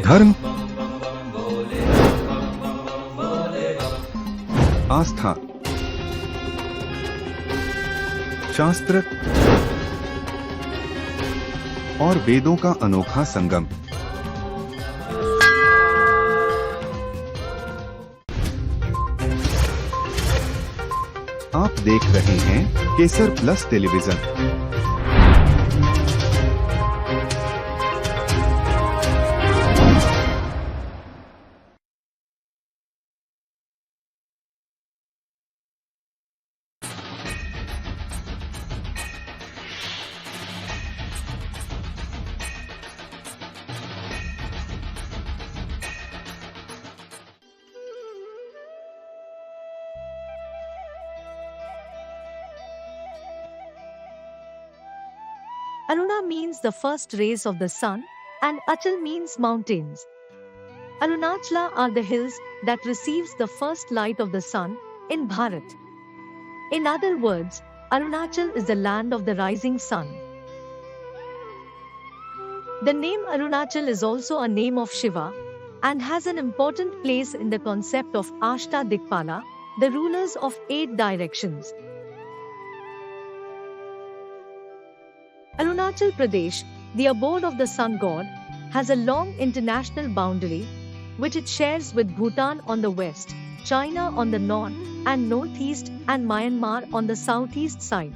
धर्म, आस्था, शास्त्र और वेदों का अनोखा संगम। आप देख रहे हैं Kesar Plus Television. Aruna means the first rays of the sun and Achal means mountains. Arunachala are the hills that receives the first light of the sun in Bharat. In other words, Arunachal is the land of the rising sun. The name Arunachal is also a name of Shiva and has an important place in the concept of Ashta Dikpala, the rulers of 8 directions. Arunachal Pradesh, the abode of the sun god, has a long international boundary which it shares with Bhutan on the west, China on the north and northeast, and Myanmar on the southeast side.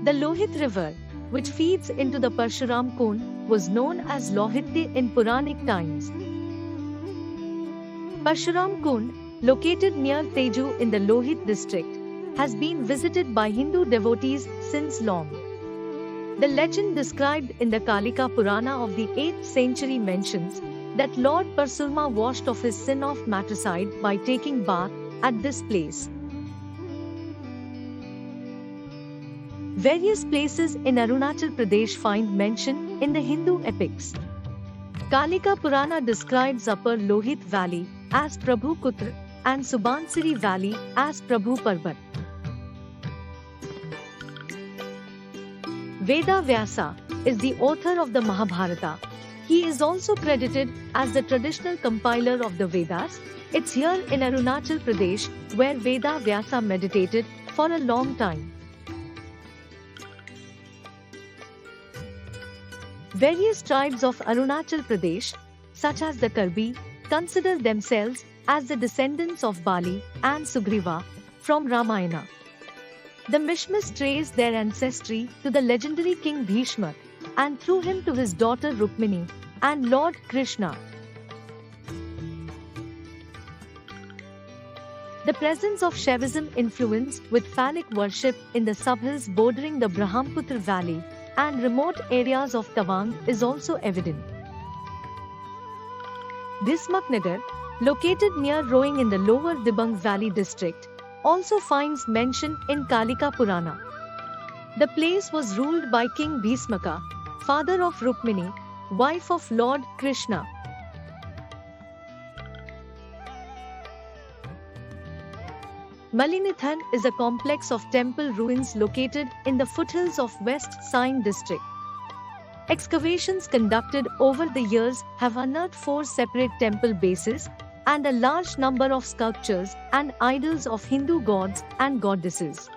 The Lohit River, which feeds into the Parshuram Kund, was known as Lohitya in Puranic times. Parshuram Kund, located near Teju in the Lohit district, has been visited by Hindu devotees since long. The legend described in the Kalika Purana of the 8th century mentions that Lord Parshurama washed off his sin of matricide by taking bath at this place. Various places in Arunachal Pradesh find mention in the Hindu epics. Kalika Purana describes Upper Lohit Valley as Prabhu Kutra and Subansiri Valley as Prabhu Parbat. Veda Vyasa is the author of the Mahabharata. He is also credited as the traditional compiler of the Vedas. It's here in Arunachal Pradesh where Veda Vyasa meditated for a long time. Various tribes of Arunachal Pradesh, such as the Karbi, consider themselves as the descendants of Bali and Sugriva from Ramayana. The Mishmis trace their ancestry to the legendary king Bhishma and through him to his daughter Rukmini and Lord Krishna. The presence of Shaivism influence with phallic worship in the subhills bordering the Brahmaputra Valley and remote areas of Tawang is also evident. Bhismaknagar, located near Roing in the lower Dibang Valley district, also finds mention in Kalika Purana. The place was ruled by King Bhismaka, father of Rukmini, wife of Lord Krishna. Malinithan is a complex of temple ruins located in the foothills of West Sine district. Excavations conducted over the years have unearthed 4 separate temple bases and a large number of sculptures and idols of Hindu gods and goddesses.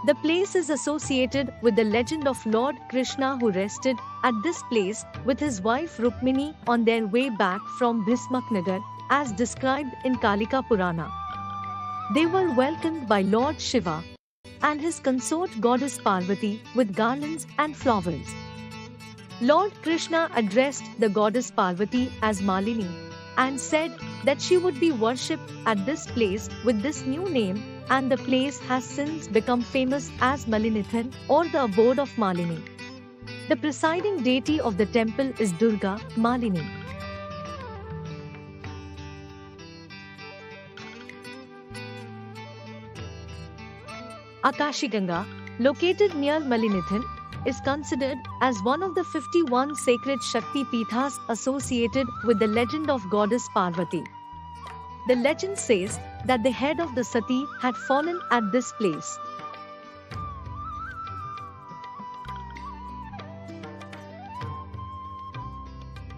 The place is associated with the legend of Lord Krishna who rested at this place with his wife Rukmini on their way back from Bhismaknagar as described in Kalika Purana. They were welcomed by Lord Shiva and his consort goddess Parvati with garlands and flowers. Lord Krishna addressed the goddess Parvati as Malini and said that she would be worshipped at this place with this new name, and the place has since become famous as Malinithan or the abode of Malini. The presiding deity of the temple is Durga Malini. Akashiganga, located near Malinithan, is considered as one of the 51 sacred Shakti Pithas associated with the legend of goddess Parvati. The legend says that the head of the Sati had fallen at this place.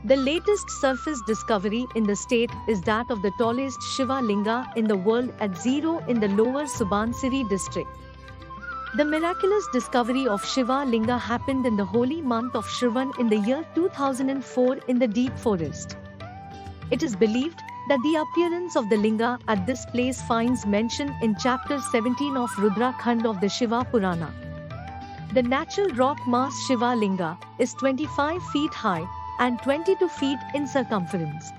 The latest surface discovery in the state is that of the tallest Shiva Linga in the world at 0 in the lower Subansiri district. The miraculous discovery of Shiva Linga happened in the holy month of Shravan in the year 2004 in the deep forest. It is believed that the appearance of the Linga at this place finds mention in chapter 17 of Rudra Khand of the Shiva Purana. The natural rock mass Shiva Linga is 25 feet high and 22 feet in circumference.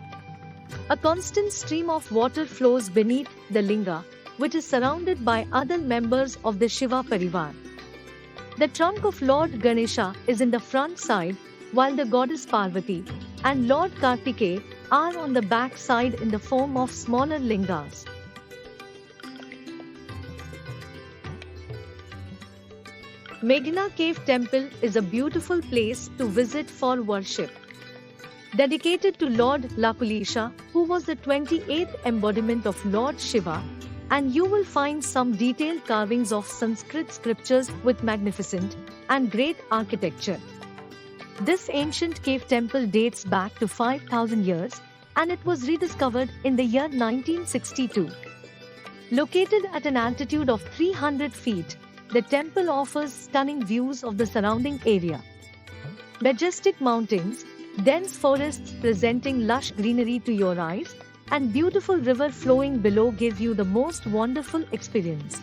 A constant stream of water flows beneath the Linga, which is surrounded by other members of the Shiva Parivar. The trunk of Lord Ganesha is in the front side, while the goddess Parvati and Lord Kartikeya are on the back side in the form of smaller lingas. Meghna Cave Temple is a beautiful place to visit for worship. Dedicated to Lord Lakulisha, who was the 28th embodiment of Lord Shiva, and you will find some detailed carvings of Sanskrit scriptures with magnificent and great architecture. This ancient cave temple dates back to 5,000 years, and it was rediscovered in the year 1962. Located at an altitude of 300 feet, the temple offers stunning views of the surrounding area. Majestic mountains, dense forests presenting lush greenery to your eyes, and beautiful river flowing below give you the most wonderful experience.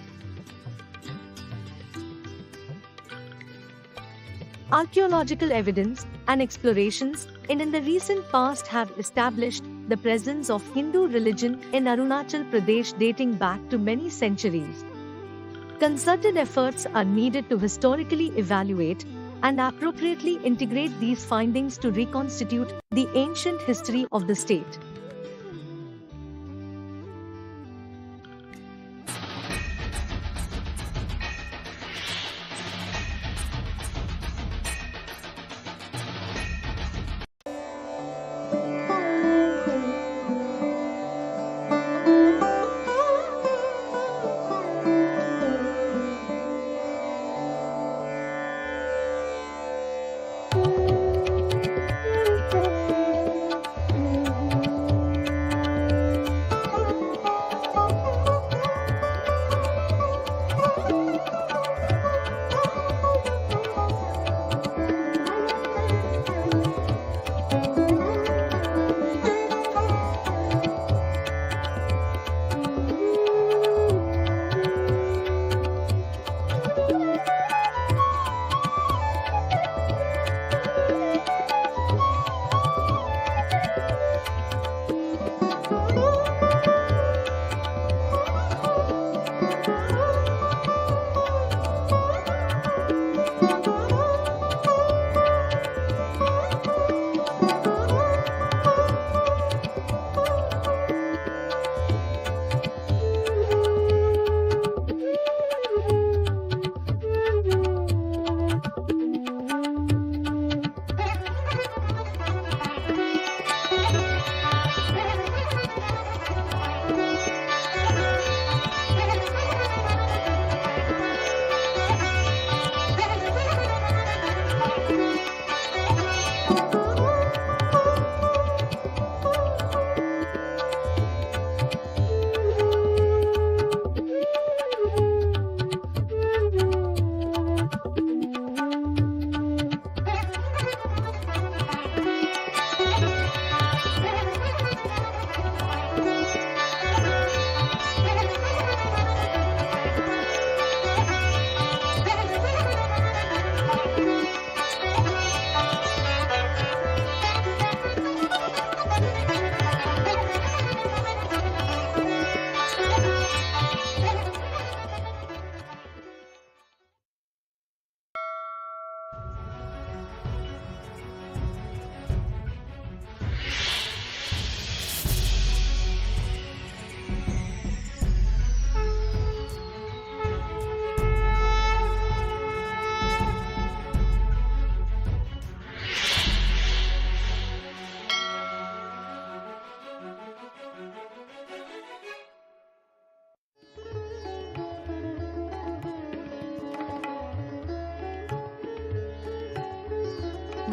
Archaeological evidence and explorations in the recent past have established the presence of Hindu religion in Arunachal Pradesh dating back to many centuries. Concerted efforts are needed to historically evaluate and appropriately integrate these findings to reconstitute the ancient history of the state.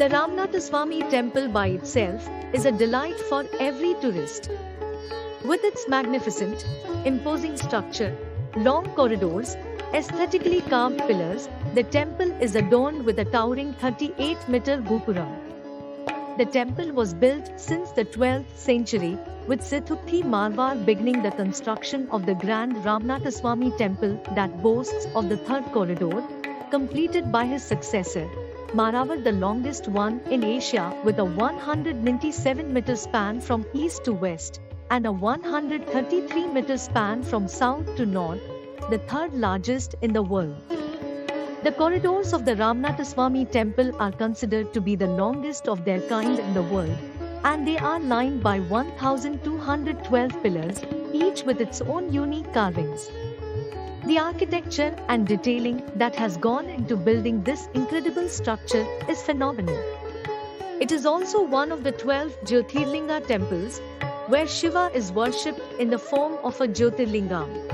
The Ramnathaswamy temple by itself is a delight for every tourist. With its magnificent, imposing structure, long corridors, aesthetically carved pillars, the temple is adorned with a towering 38-meter gopuram. The temple was built since the 12th century, with Sithupthi Marwar beginning the construction of the grand Ramnathaswamy temple that boasts of the third corridor, completed by his successor, Marwar, the longest one in Asia, with a 197-meter span from east to west and a 133-meter span from south to north, the third largest in the world. The corridors of the Ramnathaswamy temple are considered to be the longest of their kind in the world, and they are lined by 1,212 pillars, each with its own unique carvings. The architecture and detailing that has gone into building this incredible structure is phenomenal. It is also one of the 12 Jyotirlinga temples, where Shiva is worshipped in the form of a Jyotirlingam.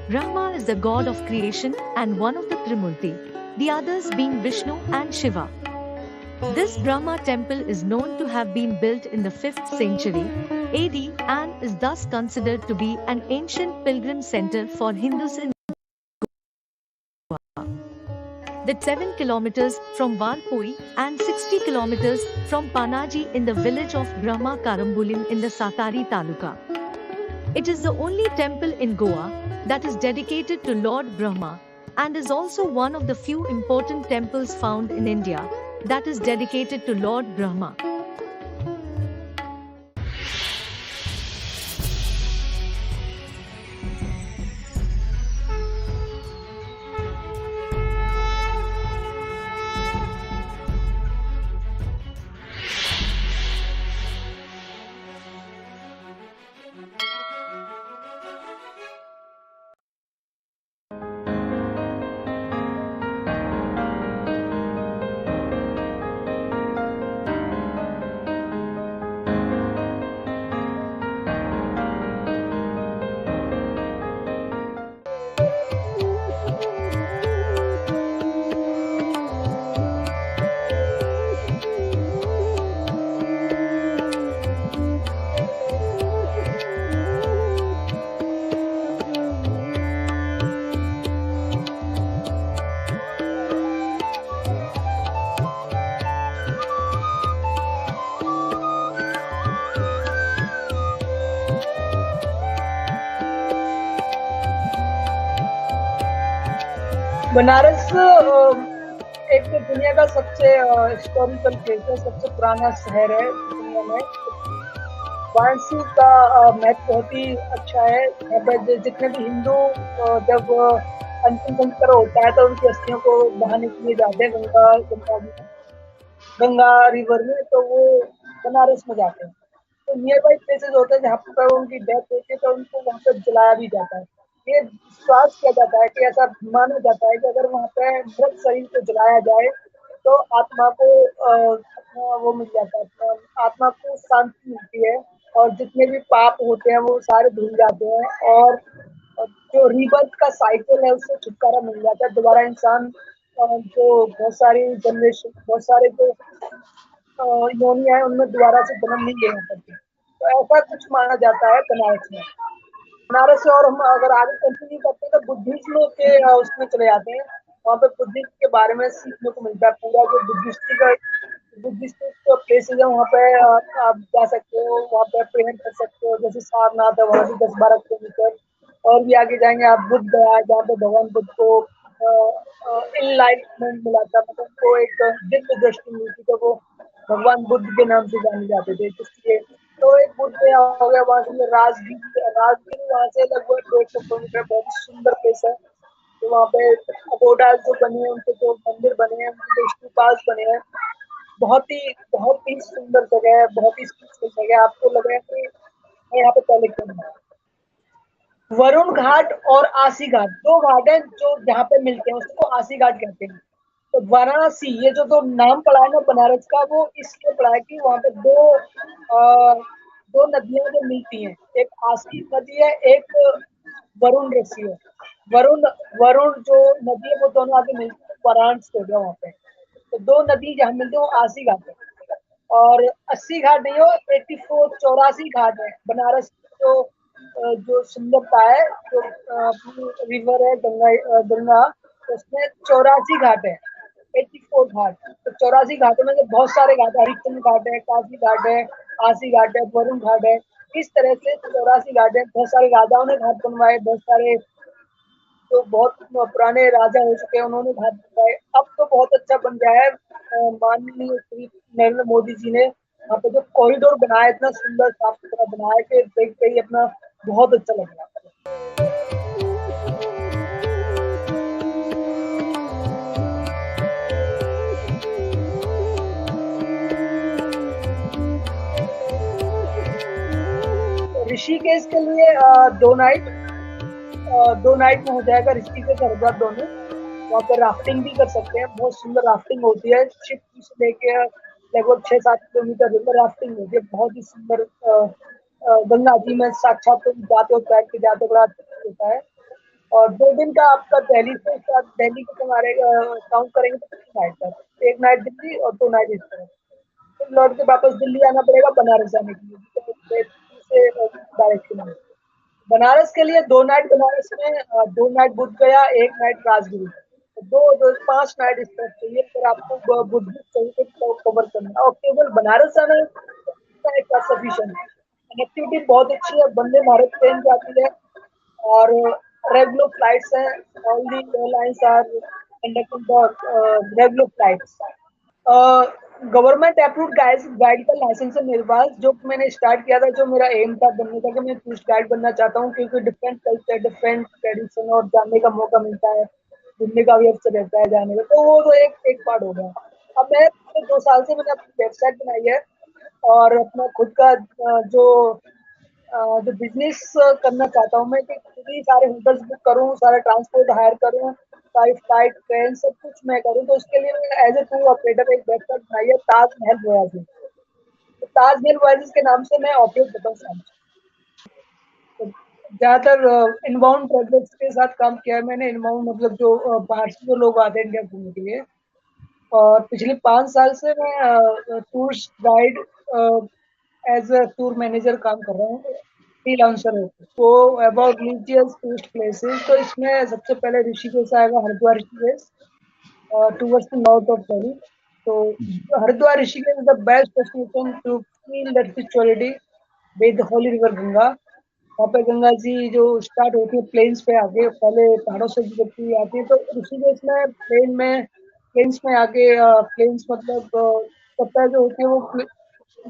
Brahma is the god of creation and one of the Trimurti, the others being Vishnu and Shiva. This Brahma temple is known to have been built in the 5th century AD and is thus considered to be an ancient pilgrim center for Hindus in the 7 kilometers from Valpoi and 60 kilometers from Panaji in the village of Brahma Karambulim in the Satari Taluka. It is the only temple in Goa that is dedicated to Lord Brahma and is also one of the few important temples found in India that is dedicated to Lord Brahma. Banaras एक दुनिया का सबसे historical place है, सबसे पुराना शहर है दुनिया में। वाराणसी का महत्व बहुत ही अच्छा है। यहाँ पे जितने भी हिंदू जब अंतिम संस्कार होता है तो उनकी अस्थियों को बहाने के लिए जाते हैं गंगा रिवर में, तो वो बनारस में जाते हैं। तो नियर बाई प्लेसेस होते हैं जहाँ पर उनकी डेथ होती है तो उनको वहाँ पे जलाया भी जाता है। ये विश्वास किया जाता है कि ऐसा माना जाता है कि अगर वहाँ पे मृत शरीर को जलाया जाए तो आत्मा को वो मिल जाता है, आत्मा को शांति मिलती है और जितने भी पाप होते हैं वो सारे धुल जाते हैं और जो रीबर्थ का साइकिल है उससे छुटकारा मिल जाता है। दोबारा इंसान जो बहुत सारी जनरेशन, बहुत सारे जो योनियां है उनमें दोबारा से जन्म नहीं लेना पड़ती। तो ऐसा कुछ माना जाता है बनारस में। बनारस से और हम अगर आगे कंटिन्यू करते हैं तो बुद्धिज्म के उसमें चले जाते हैं। वहाँ पे बुद्धिज्म के बारे में सीखने को मिलता है। पूरा जो बुद्धिस्ट प्लेसेस है वहाँ पे आप जा सकते हो, वहाँ पे प्रेयर कर सकते हो। जैसे सारनाथ है, वहाँ भी 10-12 किलोमीटर और भी आगे जाएंगे आप बुद्ध गया, जहाँ पे भगवान बुद्ध को इनलाइटमेंट मिला था, मतलब को एक दिव्य दृष्टि मिली थी, तो वो भगवान बुद्ध के नाम से जाने जाते थे। इसलिए तो एक बुद्ध गया हो गया। वहाँ से राजगीर वहाँ से लगभग 200 किलोमीटर, बहुत ही सुंदर प्लेस है। तो वहाँ पे पगोडास जो बने हैं, उनके जो मंदिर बने हैं, उनके जो स्तूपास बने हैं, बहुत ही सुंदर जगह है, बहुत ही स्पिरिचुअल जगह है। आपको लग रहा है कि मैं यहाँ पे पहले क्यों नहीं आया। वरुण घाट और आसी घाट, दो घाट हैं जो जहाँ पे मिलते हैं, उसको आसी घाट कहते हैं। तो वाराणसी, ये जो दो नाम पड़ा है ना बनारस का, वो इसलिए पड़ा है कि वहाँ पे दो नदियां जो मिलती हैं, एक आसी नदी है, एक वरुण रसी है। वरुण जो नदी है वो दोनों आगे मिलती है, वाराणसी हो गया वहाँ पे। तो दो नदी जहाँ मिलती है वो आसी घाट है। और 80 घाट नहीं हो, 84 घाट है। बनारस जो सुंदरता है, जो रिवर है गंगा, उसमें 84 घाट है, 84 घाट। तो 84 घाटों में से बहुत सारे घाट, हरिश्चंद्र घाट है, काशी घाट है, आसी घाट है, वरुण घाट है। इस तरह से 84 घाट है। बहुत सारे राजाओं ने घाट बनवाए, बहुत सारे जो बहुत पुराने राजा हो चुके हैं उन्होंने घाट बनवाए। अब तो बहुत अच्छा बन गया है। माननीय श्री नरेंद्र मोदी जी ने वहाँ पे जो कॉरिडोर बनाया, इतना सुंदर साफ सुथरा बनाया कि देख के ही अपना बहुत अच्छा लग रहा है। ऋषिकेश के लिए 2 नाइट में हो जाएगा। ऋषिकेश हरिद्वार दोनों, वहाँ पे राफ्टिंग भी कर सकते हैं। बहुत सुंदर राफ्टिंग होती है, शिप से लेके लगभग 6-7 किलोमीटर रिवर राफ्टिंग होती है। बहुत ही सुंदर गंगा जी में साक्षात तुम जाते हो, बैठ के जाते, बड़ा अच्छा होता है। और 2 दिन का आपका दिल्ली से स्टार्ट, दिल्ली के तुम्हारे काउंट करेंगे तो 3 नाइट तक, 1 नाइट दिल्ली और 2 नाइट इस तरफ। फिर लौट के वापस दिल्ली आना पड़ेगा बनारस जाने के लिए, तो से डायरेक्शन में। बनारस के लिए 2 नाइट बनारस में, 2 नाइट बुद्ध गया, 1 नाइट राजगीर। तो 5 नाइट इस तरफ चाहिए अगर आपको बुद्धिस्ट चाहिए तो कवर करना, और केवल बनारस जाना है सफिशिएंट। कनेक्टिविटी बहुत अच्छी है, वंदे भारत ट्रेन जाती है और रेगुलर फ्लाइट्स हैं। All the airlines are conducting the regular flights. Government approved guide का लाइसेंस है मेरे पास, जो मैंने स्टार्ट किया था, जो मेरा एम था बनने का कि मैं टूरिस्ट गाइड बनना चाहता हूँ, क्योंकि डिफरेंट कल्चर, डिफरेंट ट्रेडिशन और जानने का मौका मिलता है, घूमने का भी अवसर रहता है जाने का, तो वो तो एक पार्ट हो गया। अब मैं पिछले 2 साल से मैंने अपनी वेबसाइट बनाई है और अपना खुद का जो बिजनेस करना चाहता हूँ मैं, कि खुद ही सारे होटल्स बुक करूँ, सारा ट्रांसपोर्ट हायर करूँ, सारी फ्लाइट ट्रेन सब कुछ मैं करूँ। तो उसके लिए मैं एज ए टूर ऑपरेटर एक वेबसाइट बनाई है, ताजमहल वोयाजेस। तो ताजमहल वोयाजेस के नाम से मैं ऑपरेट करता हूँ साथ। तो ज्यादातर इनबाउंड ट्रेवलर्स के साथ काम किया है मैंने। इनबाउंड मतलब जो बाहर से जो लोग आते हैं इंडिया घूमने के लिए। और पिछले 5 साल से मैं tourist guide as a tour manager काम कर रहा हूँ, फ्रीलांसर है। तो अबाउट रिलीजियस टूरिस्ट प्लेसेस, तो इसमें सबसे पहले ऋषिकेश आएगा, Haridwar Rishikesh towards the north of Delhi. तो Haridwar Rishikesh is the best destination to feel that spirituality with the holy river Ganga. वहाँ पे गंगा जी जो स्टार्ट होती है प्लेन्स पे आके, पहले पहाड़ों से गुजरती हुई आती है, तो ऋषिकेश में प्लेन्स में आके, प्लेन्स मतलब सतह जो होती है वो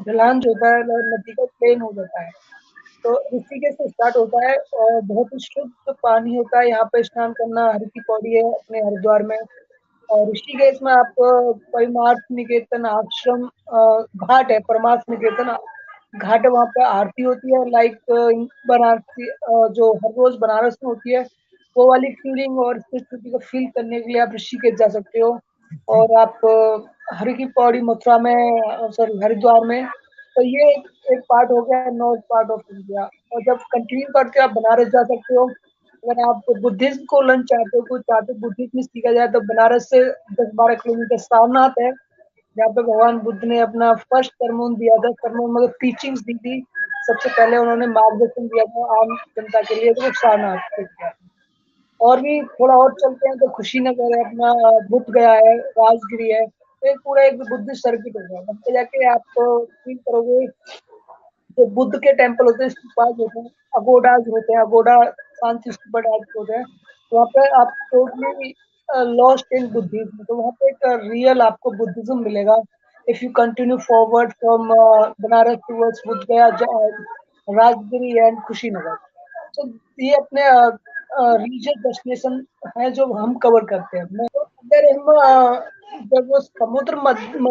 ढलान जो होता है नदी का प्लेन हो जाता है। तो ऋषिकेश से स्टार्ट होता है और बहुत ही शुद्ध पानी होता है। यहाँ पे स्नान करना हर की पौड़ी है अपने हरिद्वार में। और ऋषिकेश में आप परमार्थ निकेतन आश्रम घाट है, परमार्थ निकेतन घाट है, वहाँ पे आरती होती है, लाइक बनारसी जो हर रोज बनारस में होती है, वो वाली फीलिंग और स्पिरिचुअलिटी को फील करने के लिए आप ऋषिकेश जा सकते हो। और आप हर की पौड़ी मथुरा में, सॉरी हरिद्वार में। तो ये एक पार्ट हो गया नॉर्थ पार्ट ऑफ इंडिया। और जब कंटिन्यू करके आप बनारस जा सकते हो। अगर आप बुद्धिज्म को लर्न चाहते हो, कुछ चाहते हो बुद्धिज्म सीखा जाए, तो बनारस से 10-12 किलोमीटर सारनाथ है, जहाँ पे भगवान बुद्ध ने अपना फर्स्ट सरमन दिया था। सरमन मतलब टीचिंग्स दी थी, सबसे पहले उन्होंने मार्गदर्शन दिया था आम जनता के लिए, तो वो सारनाथ पे किया। और भी थोड़ा और चलते हैं तो कुशीनगर है अपना, बुद्ध गया है, राजगिरी है, तो एक पूरा एक बुद्धिस्ट सर्किट होगा। वहाँ पे जाके आप फील करोगे जो बुद्ध के टेम्पल होते हैं, स्तूपाज होते हैं, अगोडाज होते हैं, अगोडा शांति स्तूपा होते हैं। तो वहाँ पे आप टोटली लॉस्ट इन बुद्धिज्म, तो वहाँ पे एक रियल आपको बुद्धिज्म मिलेगा if you continue forward from Banaras towards Buddha गया, राजगिरी एंड कुशीनगर। तो ये अपने रिलीजियस डेस्टिनेशन है जो हम कवर करते हैं। अगर हम जब वो समुद्र मंथन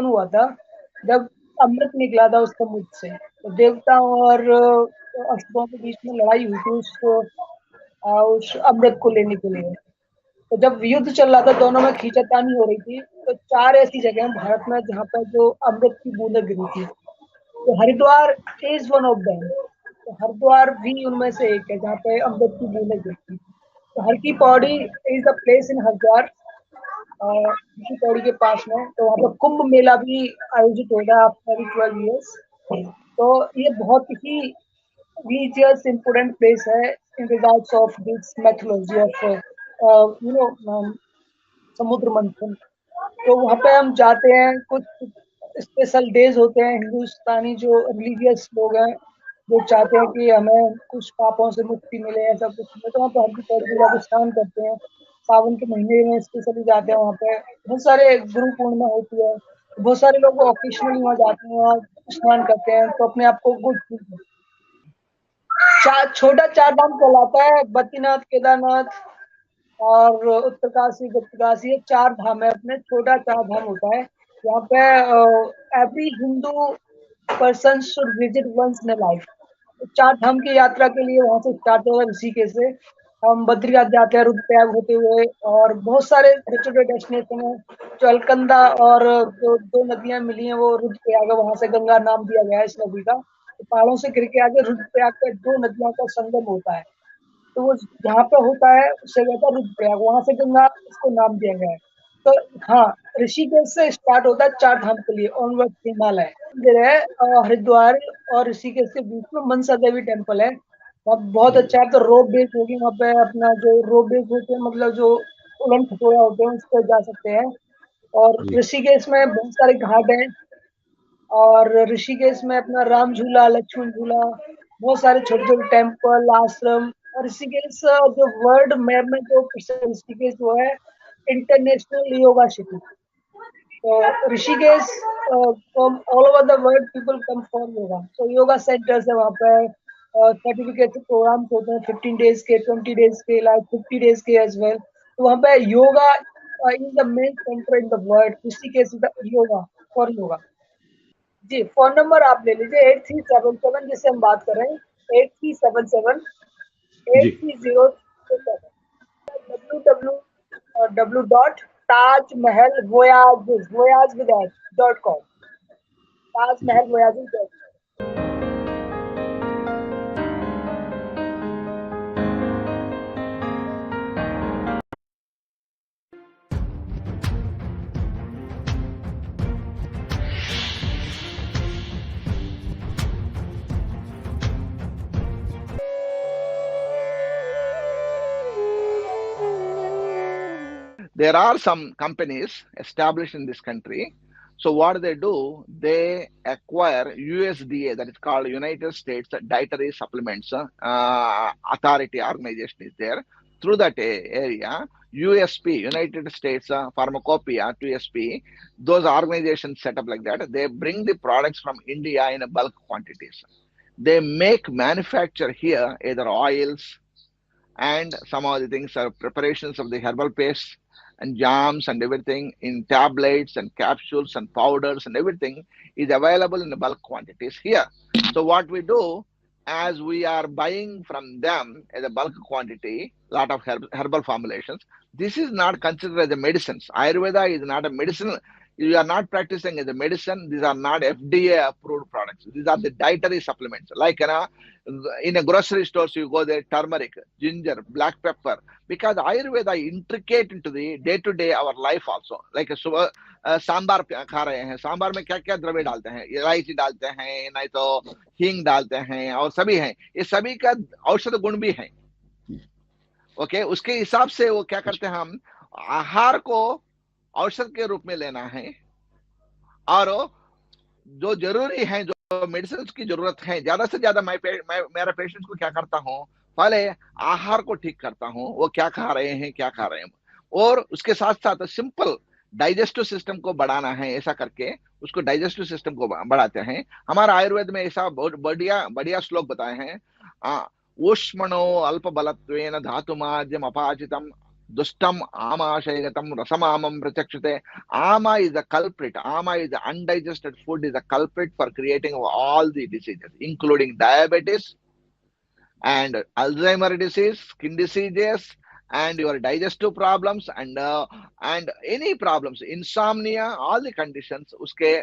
हुआ था, जब अमृत निकला था उस समुद्र से, तो देवताओं और असुरों के बीच में लड़ाई हुई थी उस अमृत को लेने के लिए। तो जब युद्ध चल रहा था, दोनों में खींचातानी हो रही थी, तो 4 ऐसी जगह हैं भारत में जहाँ पर जो अमृत की बूंदें गिरी थी। तो Haridwar is one of them. तो हरिद्वार भी उनमें से एक है जहाँ पे अमृत की बूंदें गिरती। तो Har ki Pauri is the place in Haridwar, Rishi Pauri के पास में। तो वहाँ पर कुंभ मेला भी आयोजित होगा आफ्टर 12 ईयर्स। तो ये बहुत ही religious important place है in regards of this mythology of समुद्र मंथन। तो वहाँ पे हम जाते हैं, कुछ स्पेशल डेज होते हैं, हिंदुस्तानी जो रिलीजियस लोग हैं जो चाहते हैं कि हमें कुछ पापों से मुक्ति मिले, ऐसा कुछ मिले, तो वहाँ पे हल्की पौड़ी में जाकर स्नान करते हैं। सावन के महीने में स्पेशली जाते हैं, वहाँ पे बहुत सारे गुरु पूर्णिमा होती है, बहुत सारे लोग ऑकेशनली वहाँ जाते हैं, वहाँ स्नान करते हैं, तो अपने आप को गुड फील करते हैं। छोटा 4 धाम कहलाता है, बद्रीनाथ, केदारनाथ और उत्तरकाशी, गुप्तकाशी, ये 4 धाम है अपने, छोटा 4 धाम होता है। यहाँ पे every Hindu person should visit once in life. 4 धाम की यात्रा के लिए वहां से स्टार्ट होगा ऋषिकेश से, हम बद्रीनाथ जाते हैं रुद्रप्रयाग होते हुए, और बहुत सारे छोटे छोटे डेस्टिनेशन है। जो अलकंदा और जो 2 नदियां मिली हैं वो रुद्रप्रयाग है, वहां से गंगा नाम दिया गया है इस नदी का। पहाड़ों से गिर के आगे रुद्रप्रयाग पे 2 नदियों का संगम होता है। तो वो जहाँ पे होता है उसे कहता है रुद्रप्रयाग, वहाँ से गंगा उसको नाम दिया गया है। तो हाँ, ऋषिकेश से स्टार्ट होता है 4 धाम के लिए ऑनवर्ड हिमालय। मंदिर है हरिद्वार और ऋषिकेश के बीच में मनसा देवी टेम्पल है। वहाँ बहुत अच्छा है। तो रोप वेज होगी वहाँ पे, अपना जो रोप वेज होते हैं मतलब जो उड़न खटोला होते हैं उस पर जा सकते हैं। और ऋषिकेश में बहुत सारे घाट हैं और ऋषिकेश में अपना राम झूला, लक्ष्मण झूला, बहुत सारे छोटे-छोटे टेम्पल, आश्रम। और ऋषिकेश जो वर्ल्ड मैप में जो ऋषिकेश जो है इंटरनेशनल योगा सिटी। तो Rishikesh from all over the world people come for yoga. तो योगा सेंटर्स है वहाँ पे, सर्टिफिकेट प्रोग्राम्स होते हैं 15 डेज के, 20 डेज के, लाइक 50 डेज के एज वेल। तो वहाँ पे yoga is the main centre in the world. Rishikesh is the yoga for yoga. जी, फ़ोन नंबर आप ले लीजिए 8377 जिससे हम बात कर रहे हैं, 8377 8307 www.tajmahalvoyages.com tajmahalvoyages.com। There are some companies established in this country. So what they do, they acquire USDA, that is called United States Dietary Supplements Authority organization is there. Through that area, USP, United States Pharmacopoeia, USP, those organizations set up like that. They bring the products from India in a bulk quantities. They manufacture here either oils and some of the things are preparations of the herbal paste and jams and everything in tablets and capsules and powders and everything is available in bulk quantities here. So what we do, as we are buying from them as a bulk quantity, lot of herbal formulations, this is not considered as a medicines. Ayurveda is not a medicine. You are not practicing as a medicine. These are not FDA approved products. These are the dietary supplements. Like in a grocery stores, you go there, turmeric, ginger, black pepper, because Ayurveda intricate into the day-to-day our life also. Like sambar खा रहे हैं, सांबार में क्या क्या द्रव्य डालते हैं, इलायची डालते हैं, नहीं तो हींग डालते हैं और सभी हैं, ये सभी का औषध गुण भी है। ओके, उसके हिसाब से वो क्या करते हैं, हम आहार को औषध के रूप में लेना है और जो जरूरी है, जो मेडिसिन की जरूरत है, ज्यादा से ज्यादा मैं मेरा पेशेंट को क्या करता हूँ, पहले आहार को ठीक करता हूँ, वो क्या खा रहे हैं, क्या खा रहे हैं, और उसके साथ साथ सिंपल डाइजेस्टिव सिस्टम को बढ़ाना है, ऐसा करके उसको डाइजेस्टिव सिस्टम को बढ़ाते हैं। हमारा आयुर्वेद में ऐसा बहुत बढ़िया श्लोक बताए हैं, ऊष्मणो अल्प बलत्वेन धातुमाज्यम अपाचितम दुष्टम आमाशयगतम रसमामम प्रचक्षते। Ama is a culprit. Ama is the undigested food is a culprit for creating all the diseases, including diabetes and Alzheimer disease, skin diseases, and your digestive problems and any problems, insomnia, all the conditions उसके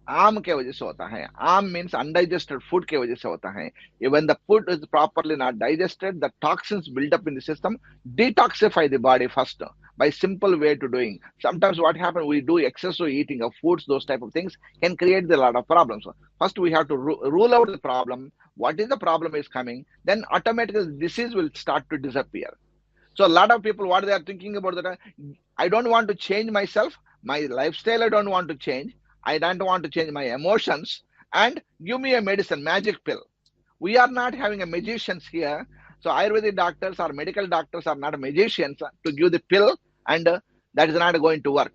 आम के वजह से होता है। आम means undigested food के वजह से होता है। When the food is properly not digested, the toxins build up in the system. Detoxify the body first by simple way to doing. Sometimes what happens, we do excessive eating of foods, those type of things can create a lot of problems. First we have to rule out the problem. What is the problem is coming, then automatically disease will start to disappear. So a lot of people, what they are thinking about that, I don't want to change myself, my lifestyle I don't want to change, I don't want to change my emotions, and give me a medicine, magic pill. We are not having a magicians here. So Ayurvedic doctors or medical doctors are not magicians to give the pill, and that is not going to work.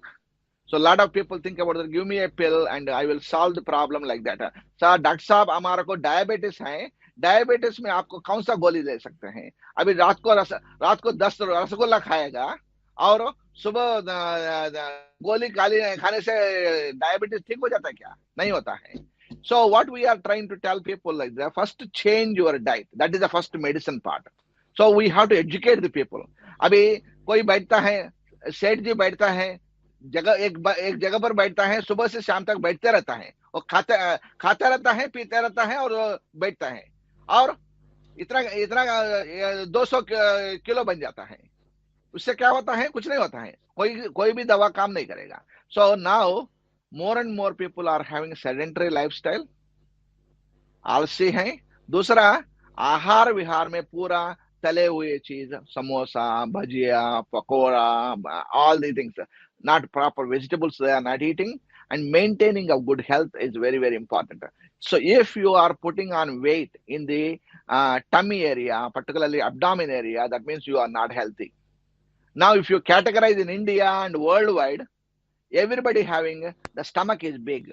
So a lot of people think about that, give me a pill and I will solve the problem like that. So doctor साहब हमारा को diabetes है, diabetes में आपको कौन सा गोली ले सकते हैं? अभी रात को 10 रसगुल्ला खाएगा और सुबह गोली खाने से डायबिटीज ठीक हो जाता है क्या? नहीं होता है। So what we are trying to tell people like that, first change your diet. That is the first medicine part. So we have to educate the people. अभी कोई बैठता है, सेठ जी बैठता है, एक जगह पर बैठता है, सुबह से शाम तक बैठते रहता है, वो खाता रहता है, पीता रहता है और बैठता है, और इतना इतना 200 किलो बन जाता है। उससे क्या होता है? कुछ नहीं होता है, कोई भी दवा काम नहीं करेगा। So now more and more people are having sedentary lifestyle, आलसी हैं। दूसरा, आहार विहार में पूरा तले हुए चीज, समोसा, भजिया, pakora, all the things, not proper vegetables they are not eating, and maintaining of good health is very, very important. So if you are putting on weight in the tummy area, particularly abdomen area, that means you are not healthy. Now, if you categorize in India and worldwide, everybody having the stomach is big.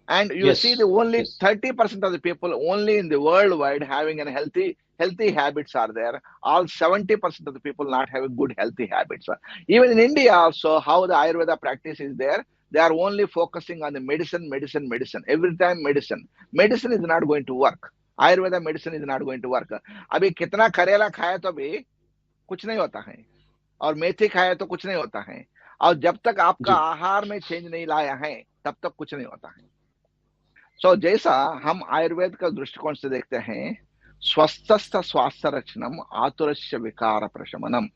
And you see the only 30% of the people only in the worldwide having a healthy habits are there. All 70% of the people not having good healthy habits. Even in India also, how the Ayurveda practice is there, they are only focusing on the medicine. Every time medicine. Medicine is not going to work. Ayurveda medicine is not going to work. अभी कितना करेला खाया तो भी कुछ नहीं होता है, और मेथी खाया तो कुछ नहीं होता है, और जब तक आपका आहार में चेंज नहीं लाया है तब तक कुछ नहीं होता है। सो जैसा हम आयुर्वेद का दृष्टिकोण से देखते हैं, स्वस्थस्थ स्वास्थ्य रक्षणम आतुरस्य विकार प्रशमनम।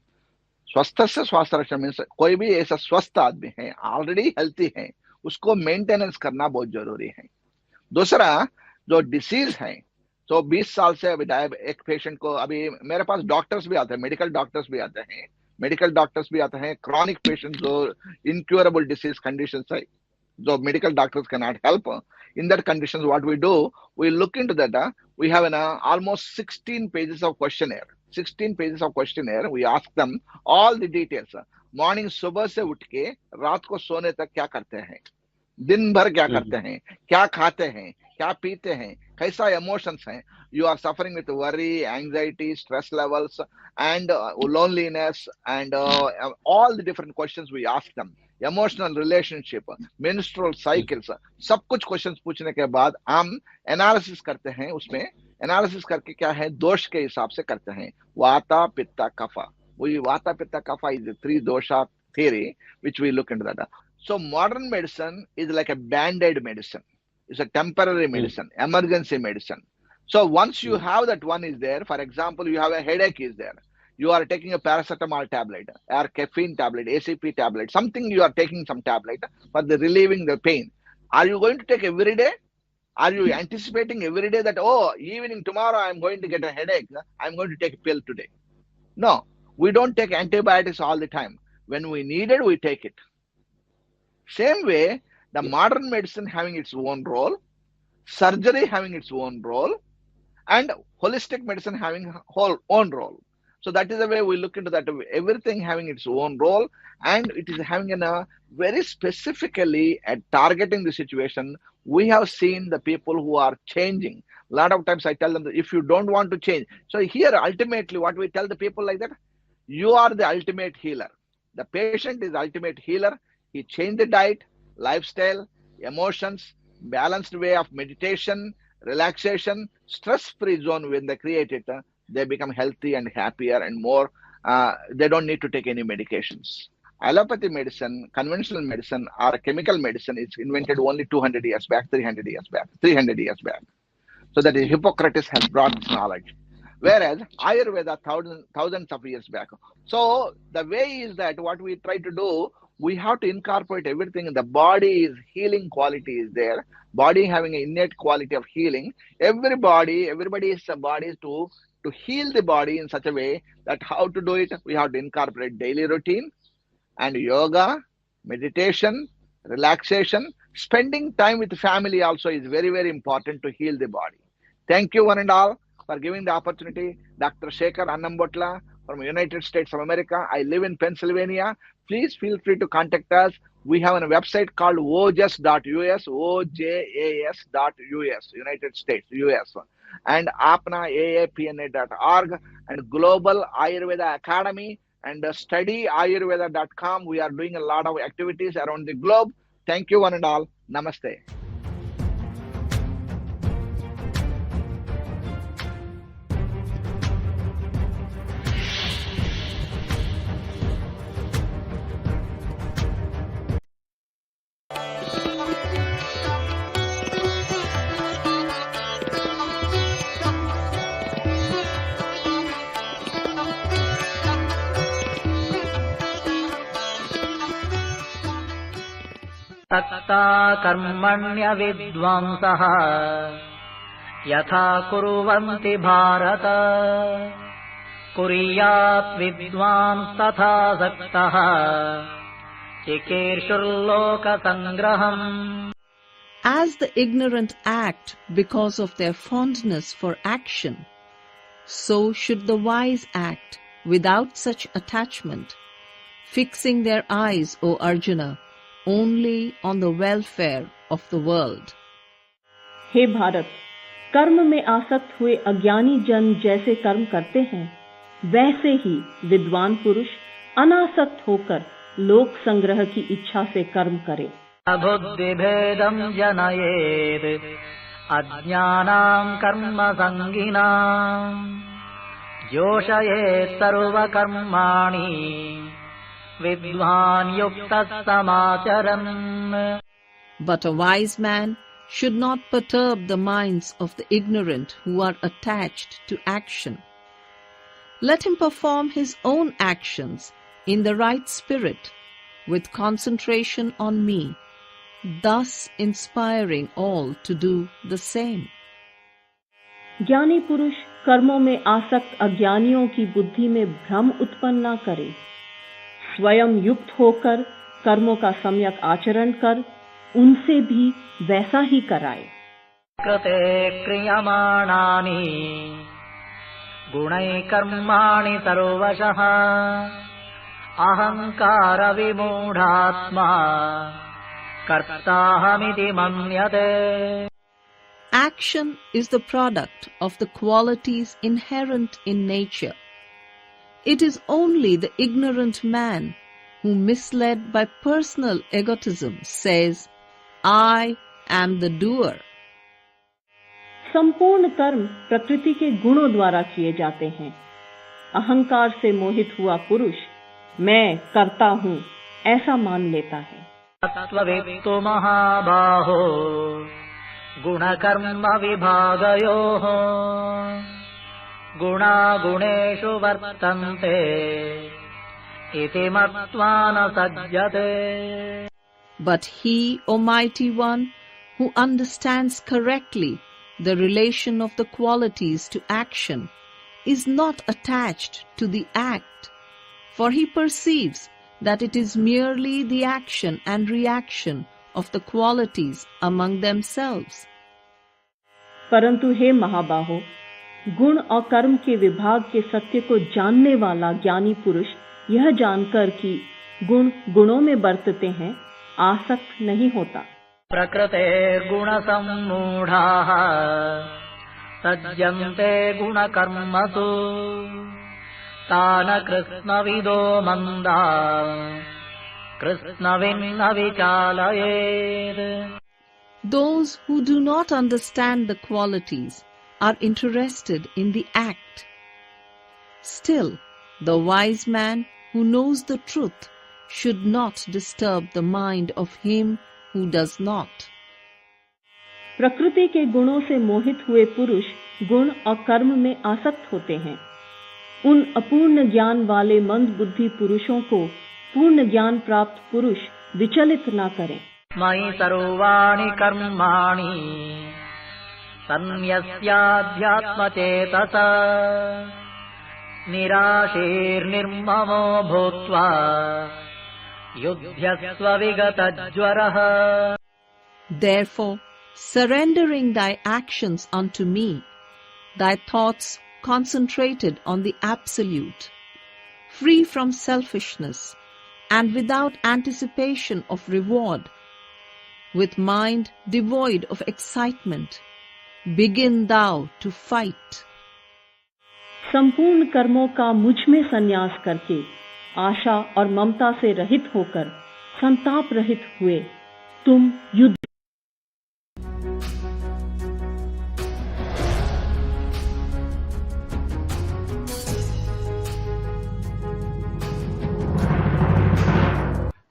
स्वस्थस्थ स्वास्थ्य रक्षण मीन्स कोई भी ऐसा स्वस्थ आदमी है, ऑलरेडी हेल्थी है, उसको मेंटेनेंस करना बहुत जरूरी है। दूसरा, जो डिसीज है, तो 20 साल से अभी एक पेशेंट को, अभी मेरे पास डॉक्टर्स भी आते हैं, मेडिकल डॉक्टर्स भी आते हैं, क्रॉनिक पेशेंट जो इनक्यूरेबल डिसीज कंडीशन है, जो medical doctors can not help. In that conditions, what we do, we look into that. We have almost 16 pages of questionnaire. 16 pages of questionnaire. We ask them all the details. Morning सुबह से उठ के रात को सोने तक क्या करते हैं, दिन भर क्या करते हैं, क्या खाते हैं, क्या पीते हैं, कैसा इमोशंस हैं, you are suffering with worry, anxiety, stress levels, and loneliness, and all the different questions we ask them. Emotional relationship, menstrual cycles, सब कुछ क्वेश्चंस पूछने के बाद हम एनालिसिस करते हैं। उसमें एनालिसिस करके क्या है, दोष के हिसाब से करते हैं। वाता पित्ता कफा, वही वाता पित्ता कफा is 3 dosha theory which we look into that. So modern medicine is like a band-aid medicine. It's a temporary medicine, emergency medicine. So once you have that one is there, for example, you have a headache is there, you are taking a paracetamol tablet or caffeine tablet, ACP tablet, something you are taking some tablet for the relieving the pain. Are you going to take every day? Are you anticipating every day that, oh, evening tomorrow I'm going to get a headache, I'm going to take a pill today? No, we don't take antibiotics all the time. When we need it, we take it. Same way, the modern medicine having its own role, surgery having its own role, and holistic medicine having whole own role. So that is the way we look into that, everything having its own role, and it is having a very specifically at targeting the situation. We have seen the people who are changing. A lot of times I tell them that if you don't want to change, so here ultimately what we tell the people like that, you are the ultimate healer. The patient is ultimate healer. He changed the diet, lifestyle, emotions, balanced way of meditation, relaxation, stress-free zone. When they create it, they become healthy and happier and more. They don't need to take any medications. Allopathy medicine, conventional medicine, or chemical medicine is invented only 200 years back, 300 years back. So that Hippocrates has brought this knowledge. Whereas Ayurveda, thousands of years back. So the way is that what we try to do, we have to incorporate everything. The body is healing quality is there. Body having an innate quality of healing. Everybody's body is to heal the body in such a way that how to do it, we have to incorporate daily routine and yoga, meditation, relaxation. Spending time with the family also is very, very important to heal the body. Thank you one and all for giving the opportunity. Dr. Shekhar Annambotla from United States of America. I live in Pennsylvania. Please feel free to contact us. We have a website called ojas.us, ojas.us, United States, US. And apna.aapna.org and Global Ayurveda Academy and studyayurveda.com. We are doing a lot of activities around the globe. Thank you one and all. Namaste. मत्ता कर्मण्य विद्वांसः यथा कुर्वन्ति भारत कुर्यात् विद्वान् तथा सक्तः चिकीर्षुर्लोकसङ्ग्रहम्. As the ignorant act because of their fondness for action, so should the wise act without such attachment, fixing their eyes, O Arjuna, only on the welfare of the world. हे भारत, कर्म में आसक्त हुए अज्ञानी जन जैसे कर्म करते हैं, वैसे ही विद्वान पुरुष अनासक्त होकर लोक संग्रह की इच्छा से कर्म करे. बुद्धिभेदं जनयेत् अज्ञानां कर्म संगिनां जोषयेत् सर्वकर्माणि विद्वान् युक्तः समाचरन्. But a wise man should not perturb the minds of the ignorant who are attached to action. Let him perform his own actions in the right spirit with concentration on me, thus inspiring all to do the same. ज्ञानी पुरुष कर्मों में आसक्त अज्ञानियों की बुद्धि में भ्रम उत्पन्न न करे. स्वयं युक्त होकर कर्मों का सम्यक आचरण कर उनसे भी वैसा ही कराए. कृते क्रियमाणानि गुणैः कर्माणि सर्वशः अहंकार विमूढात्मा कर्ताहमिति मन्यते. Action is the product of the qualities inherent in nature. It is only the ignorant man who, misled by personal egotism, says, I am the doer. संपूर्ण कर्म प्रकृति के गुणों द्वारा किए जाते हैं. अहंकार से मोहित हुआ पुरुष मैं करता हूँ ऐसा मान लेता है. तत्त्ववेत्तो महाबाहो गुणकर्म विभागयोः गुणा गुणेषु वर्तन्ते इति मत्वा न सज्जते. But he, O mighty one, who understands correctly the relation of the qualities to action, is not attached to the act, for he perceives that it is merely the action and reaction of the qualities among themselves. परंतु हे महाबाहो, गुण और कर्म के विभाग के सत्य को जानने वाला ज्ञानी पुरुष यह जानकर कि गुण गुणों में बरतते हैं, आसक्त नहीं होता. प्रकृतेर्गुण सम्मूढाः सज्जन्ते गुणकर्मसु तान् कृत्स्नविदो मन्दा कृत्स्नविन्न विचालयेत्. Those who do not understand the qualities are interested in the act. Still, the wise man who knows the truth should not disturb the mind of him who does not. प्रकृति के गुणों से मोहित हुए पुरुष गुण और कर्म में आसक्त होते हैं. उन अपूर्ण ज्ञान वाले मंद बुद्धि पुरुषों को पूर्ण ज्ञान प्राप्त पुरुष विचलित न करें. मयि सर्वाणि कर्माणि सन्न्यस्याध्यात्मचेतसा निराशीर्निर्ममो भूत्वा युध्यस्व विगतज्वरः. Therefore, surrendering thy actions unto me, thy thoughts concentrated on the Absolute, free from selfishness and without anticipation of reward, with mind devoid of excitement, begin thou to fight. संपूर्ण कर्मों का मुझ में संन्यास करके आशा और ममता से रहित होकर संताप रहित हुए तुम युद्ध.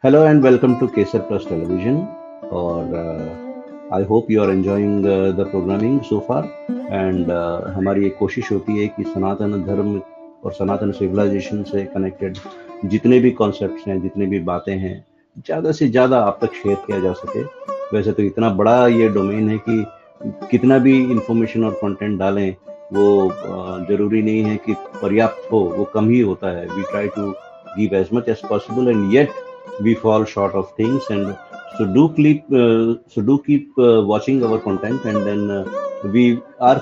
Hello and welcome to Kesar Plus Television. और I hope you are enjoying the programming so far. And हमारी एक कोशिश होती है कि सनातन धर्म और सनातन सिविलाइजेशन से कनेक्टेड जितने भी कॉन्सेप्ट्स हैं, जितने भी बातें हैं, ज़्यादा से ज़्यादा आप तक शेयर किया जा सके। वैसे तो इतना बड़ा ये डोमेन है कि कितना भी इंफॉर्मेशन और कंटेंट डालें वो ज़रूरी नहीं है कि पर्याप्त हो, वो कम ही होता है। We try to give as much as possible and yet we fall short of things, and so do keep watching our content, and then we are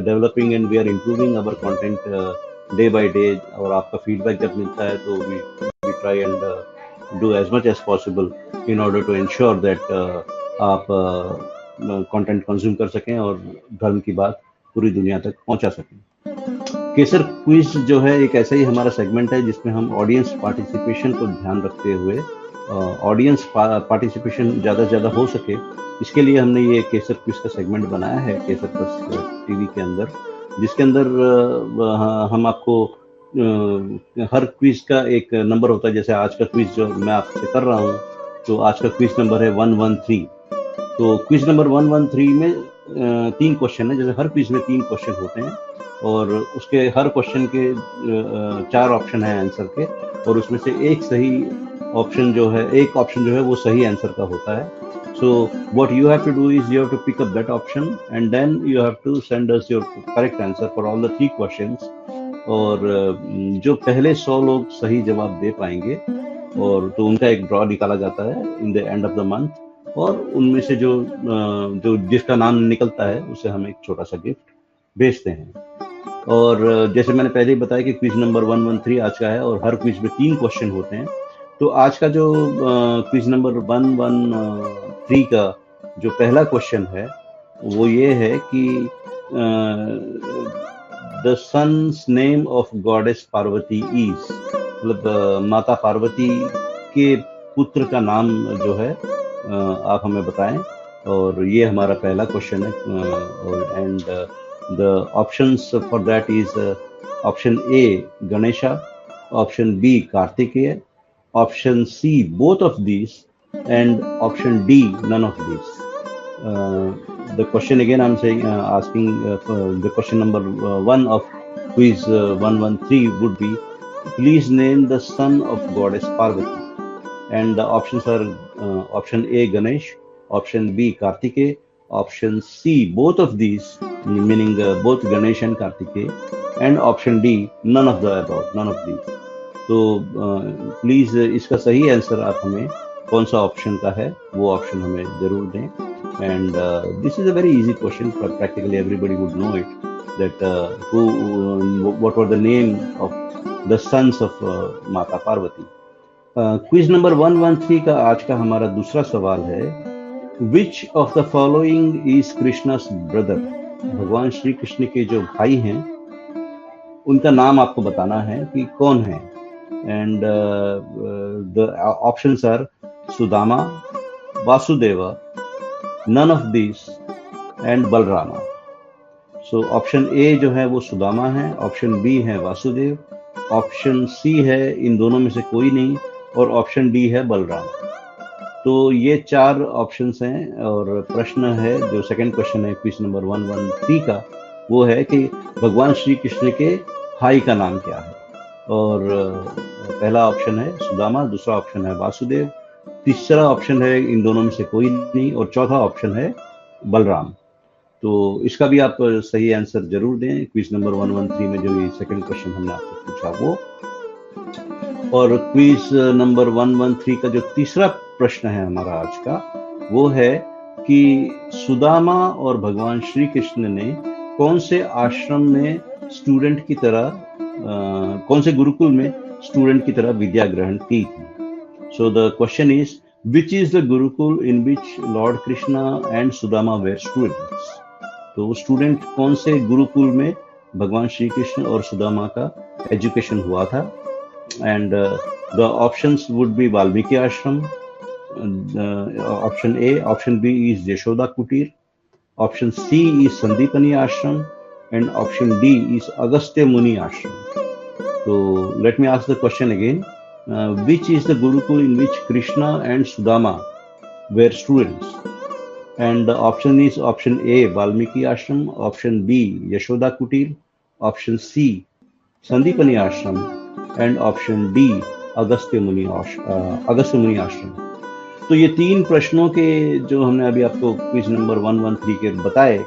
developing and we are improving our content day by day. और आपका feedback जब मिलता है तो we try and do as much as possible in order to ensure that आप content consume कर सकें और धर्म की बात पूरी दुनिया तक पहुंचा सकें। केसर क्विज जो है एक ऐसा ही हमारा सेगमेंट है जिसमें हम ऑडियंस पार्टिसिपेशन को ध्यान रखते हुए ऑडियंस पार्टिसिपेशन ज़्यादा से ज़्यादा हो सके, इसके लिए हमने ये केसर क्विज का सेगमेंट बनाया है केसर प्लस टीवी के अंदर, जिसके अंदर हम आपको हर क्विज का एक नंबर होता है। जैसे आज का क्विज जो मैं आपसे कर रहा हूँ, तो आज का क्विज नंबर है 113। तो क्विज नंबर 113 में 3 क्वेश्चन है। जैसे हर क्विज में 3 क्वेश्चन होते हैं और उसके हर क्वेश्चन के 4 ऑप्शन है आंसर के, और उसमें से एक ऑप्शन जो है वो सही आंसर का होता है। So what you have to do is you have to pick up that option and then you have to send us your correct answer for all the 3 questions. और जो पहले 100 लोग सही जवाब दे पाएंगे और तो उनका एक ड्रॉ निकाला जाता है in the end of the month, और उनमें से जो जिसका नाम निकलता है उसे हम एक छोटा सा गिफ्ट भेजते हैं। और जैसे मैंने पहले ही बताया कि क्विज नंबर 113 आज का है और हर क्विज में 3 क्वेश्चन होते हैं। तो आज का जो क्विज नंबर 113 का जो पहला क्वेश्चन है वो ये है कि the son's name of goddess Parvati is, मतलब माता पार्वती के पुत्र का नाम जो है आप हमें बताएं। और ये हमारा पहला क्वेश्चन है। And the options for that is option A Ganesha, option B Kartikeya, option C both of these, and option D none of these. The question again I'm saying asking the question number 1 of quiz 113 would be, please name the son of goddess Parvati, and the options are option A Ganesh, option B Kartikeya, option C both of these meaning both Ganesh and Kartikeya, and option D none of the above, none of these. तो please इसका सही answer आप हमें कौन सा option का है वो ऑप्शन हमें जरूर दें। And this is a very easy question, practically everybody would know it that what were the name of the sons of Mata Parvati. Quiz number 113 का आज का हमारा दूसरा सवाल है, Which of the following is Krishna's brother? भगवान श्री कृष्ण के जो भाई हैं उनका नाम आपको बताना है कि कौन है। And the options are Sudama, Vasudeva, none of this and Balarama. So option A जो है वो सुदामा है, ऑप्शन बी है वासुदेव, ऑप्शन सी है इन दोनों में से कोई नहीं, और ऑप्शन डी है बलराम। तो ये 4 ऑप्शंस हैं और प्रश्न है जो सेकंड क्वेश्चन है क्विज नंबर 113 का, वो है कि भगवान श्री कृष्ण के भाई का नाम क्या है। और पहला ऑप्शन है सुदामा, दूसरा ऑप्शन है वासुदेव, तीसरा ऑप्शन है इन दोनों में से कोई नहीं, और चौथा ऑप्शन है बलराम। तो इसका भी आप सही आंसर जरूर दें क्विज नंबर 113 में जो ये सेकंड क्वेश्चन हमने आपसे पूछा वो। और क्विज नंबर 113 का जो तीसरा प्रश्न है हमारा आज का, वो है कि सुदामा और भगवान श्री कृष्ण ने कौन से आश्रम में स्टूडेंट की तरह कौन से गुरुकुल में स्टूडेंट की तरह विद्या ग्रहण की थी। So the question is, which is the gurukul in which lord Krishna and Sudama were students. तो स्टूडेंट कौन से गुरुकुल में भगवान श्री कृष्ण और सुदामा का एजुकेशन हुआ था। And the options would be Valmiki आश्रम, option A, option B is Yashoda Kutir, option C is Sandipani Ashram, and option D is Agastya Muni Ashram. So let me ask the question again. Which is the Gurukul in which Krishna and Sudama were students? And the option is option A, Valmiki Ashram, option B, Yashoda Kutir, option C, Sandipani Ashram, and option D, Agastya मुनि आश्रम। तो ये 3 प्रश्नों के जो हमने अभी आपको क्विज नंबर 113 के बताए,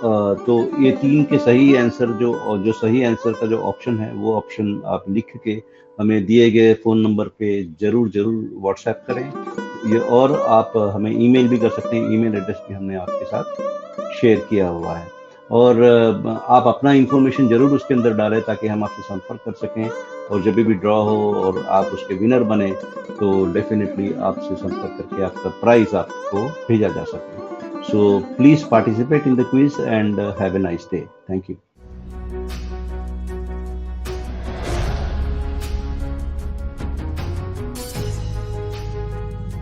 तो ये 3 के सही आंसर जो सही आंसर का जो ऑप्शन है वो ऑप्शन आप लिख के हमें दिए गए फ़ोन नंबर पे जरूर व्हाट्सएप करें। ये और आप हमें ईमेल भी कर सकते हैं, ईमेल एड्रेस भी हमने आपके साथ शेयर किया हुआ है। और आप अपना इंफॉर्मेशन जरूर उसके अंदर डालें ताकि हम आपसे संपर्क कर सकें, और जब भी ड्रॉ हो और आप उसके विनर बने तो डेफिनेटली आपसे संपर्क करके आपका प्राइज आपको भेजा जा सके। So please participate in the quiz and have a nice day. Thank you.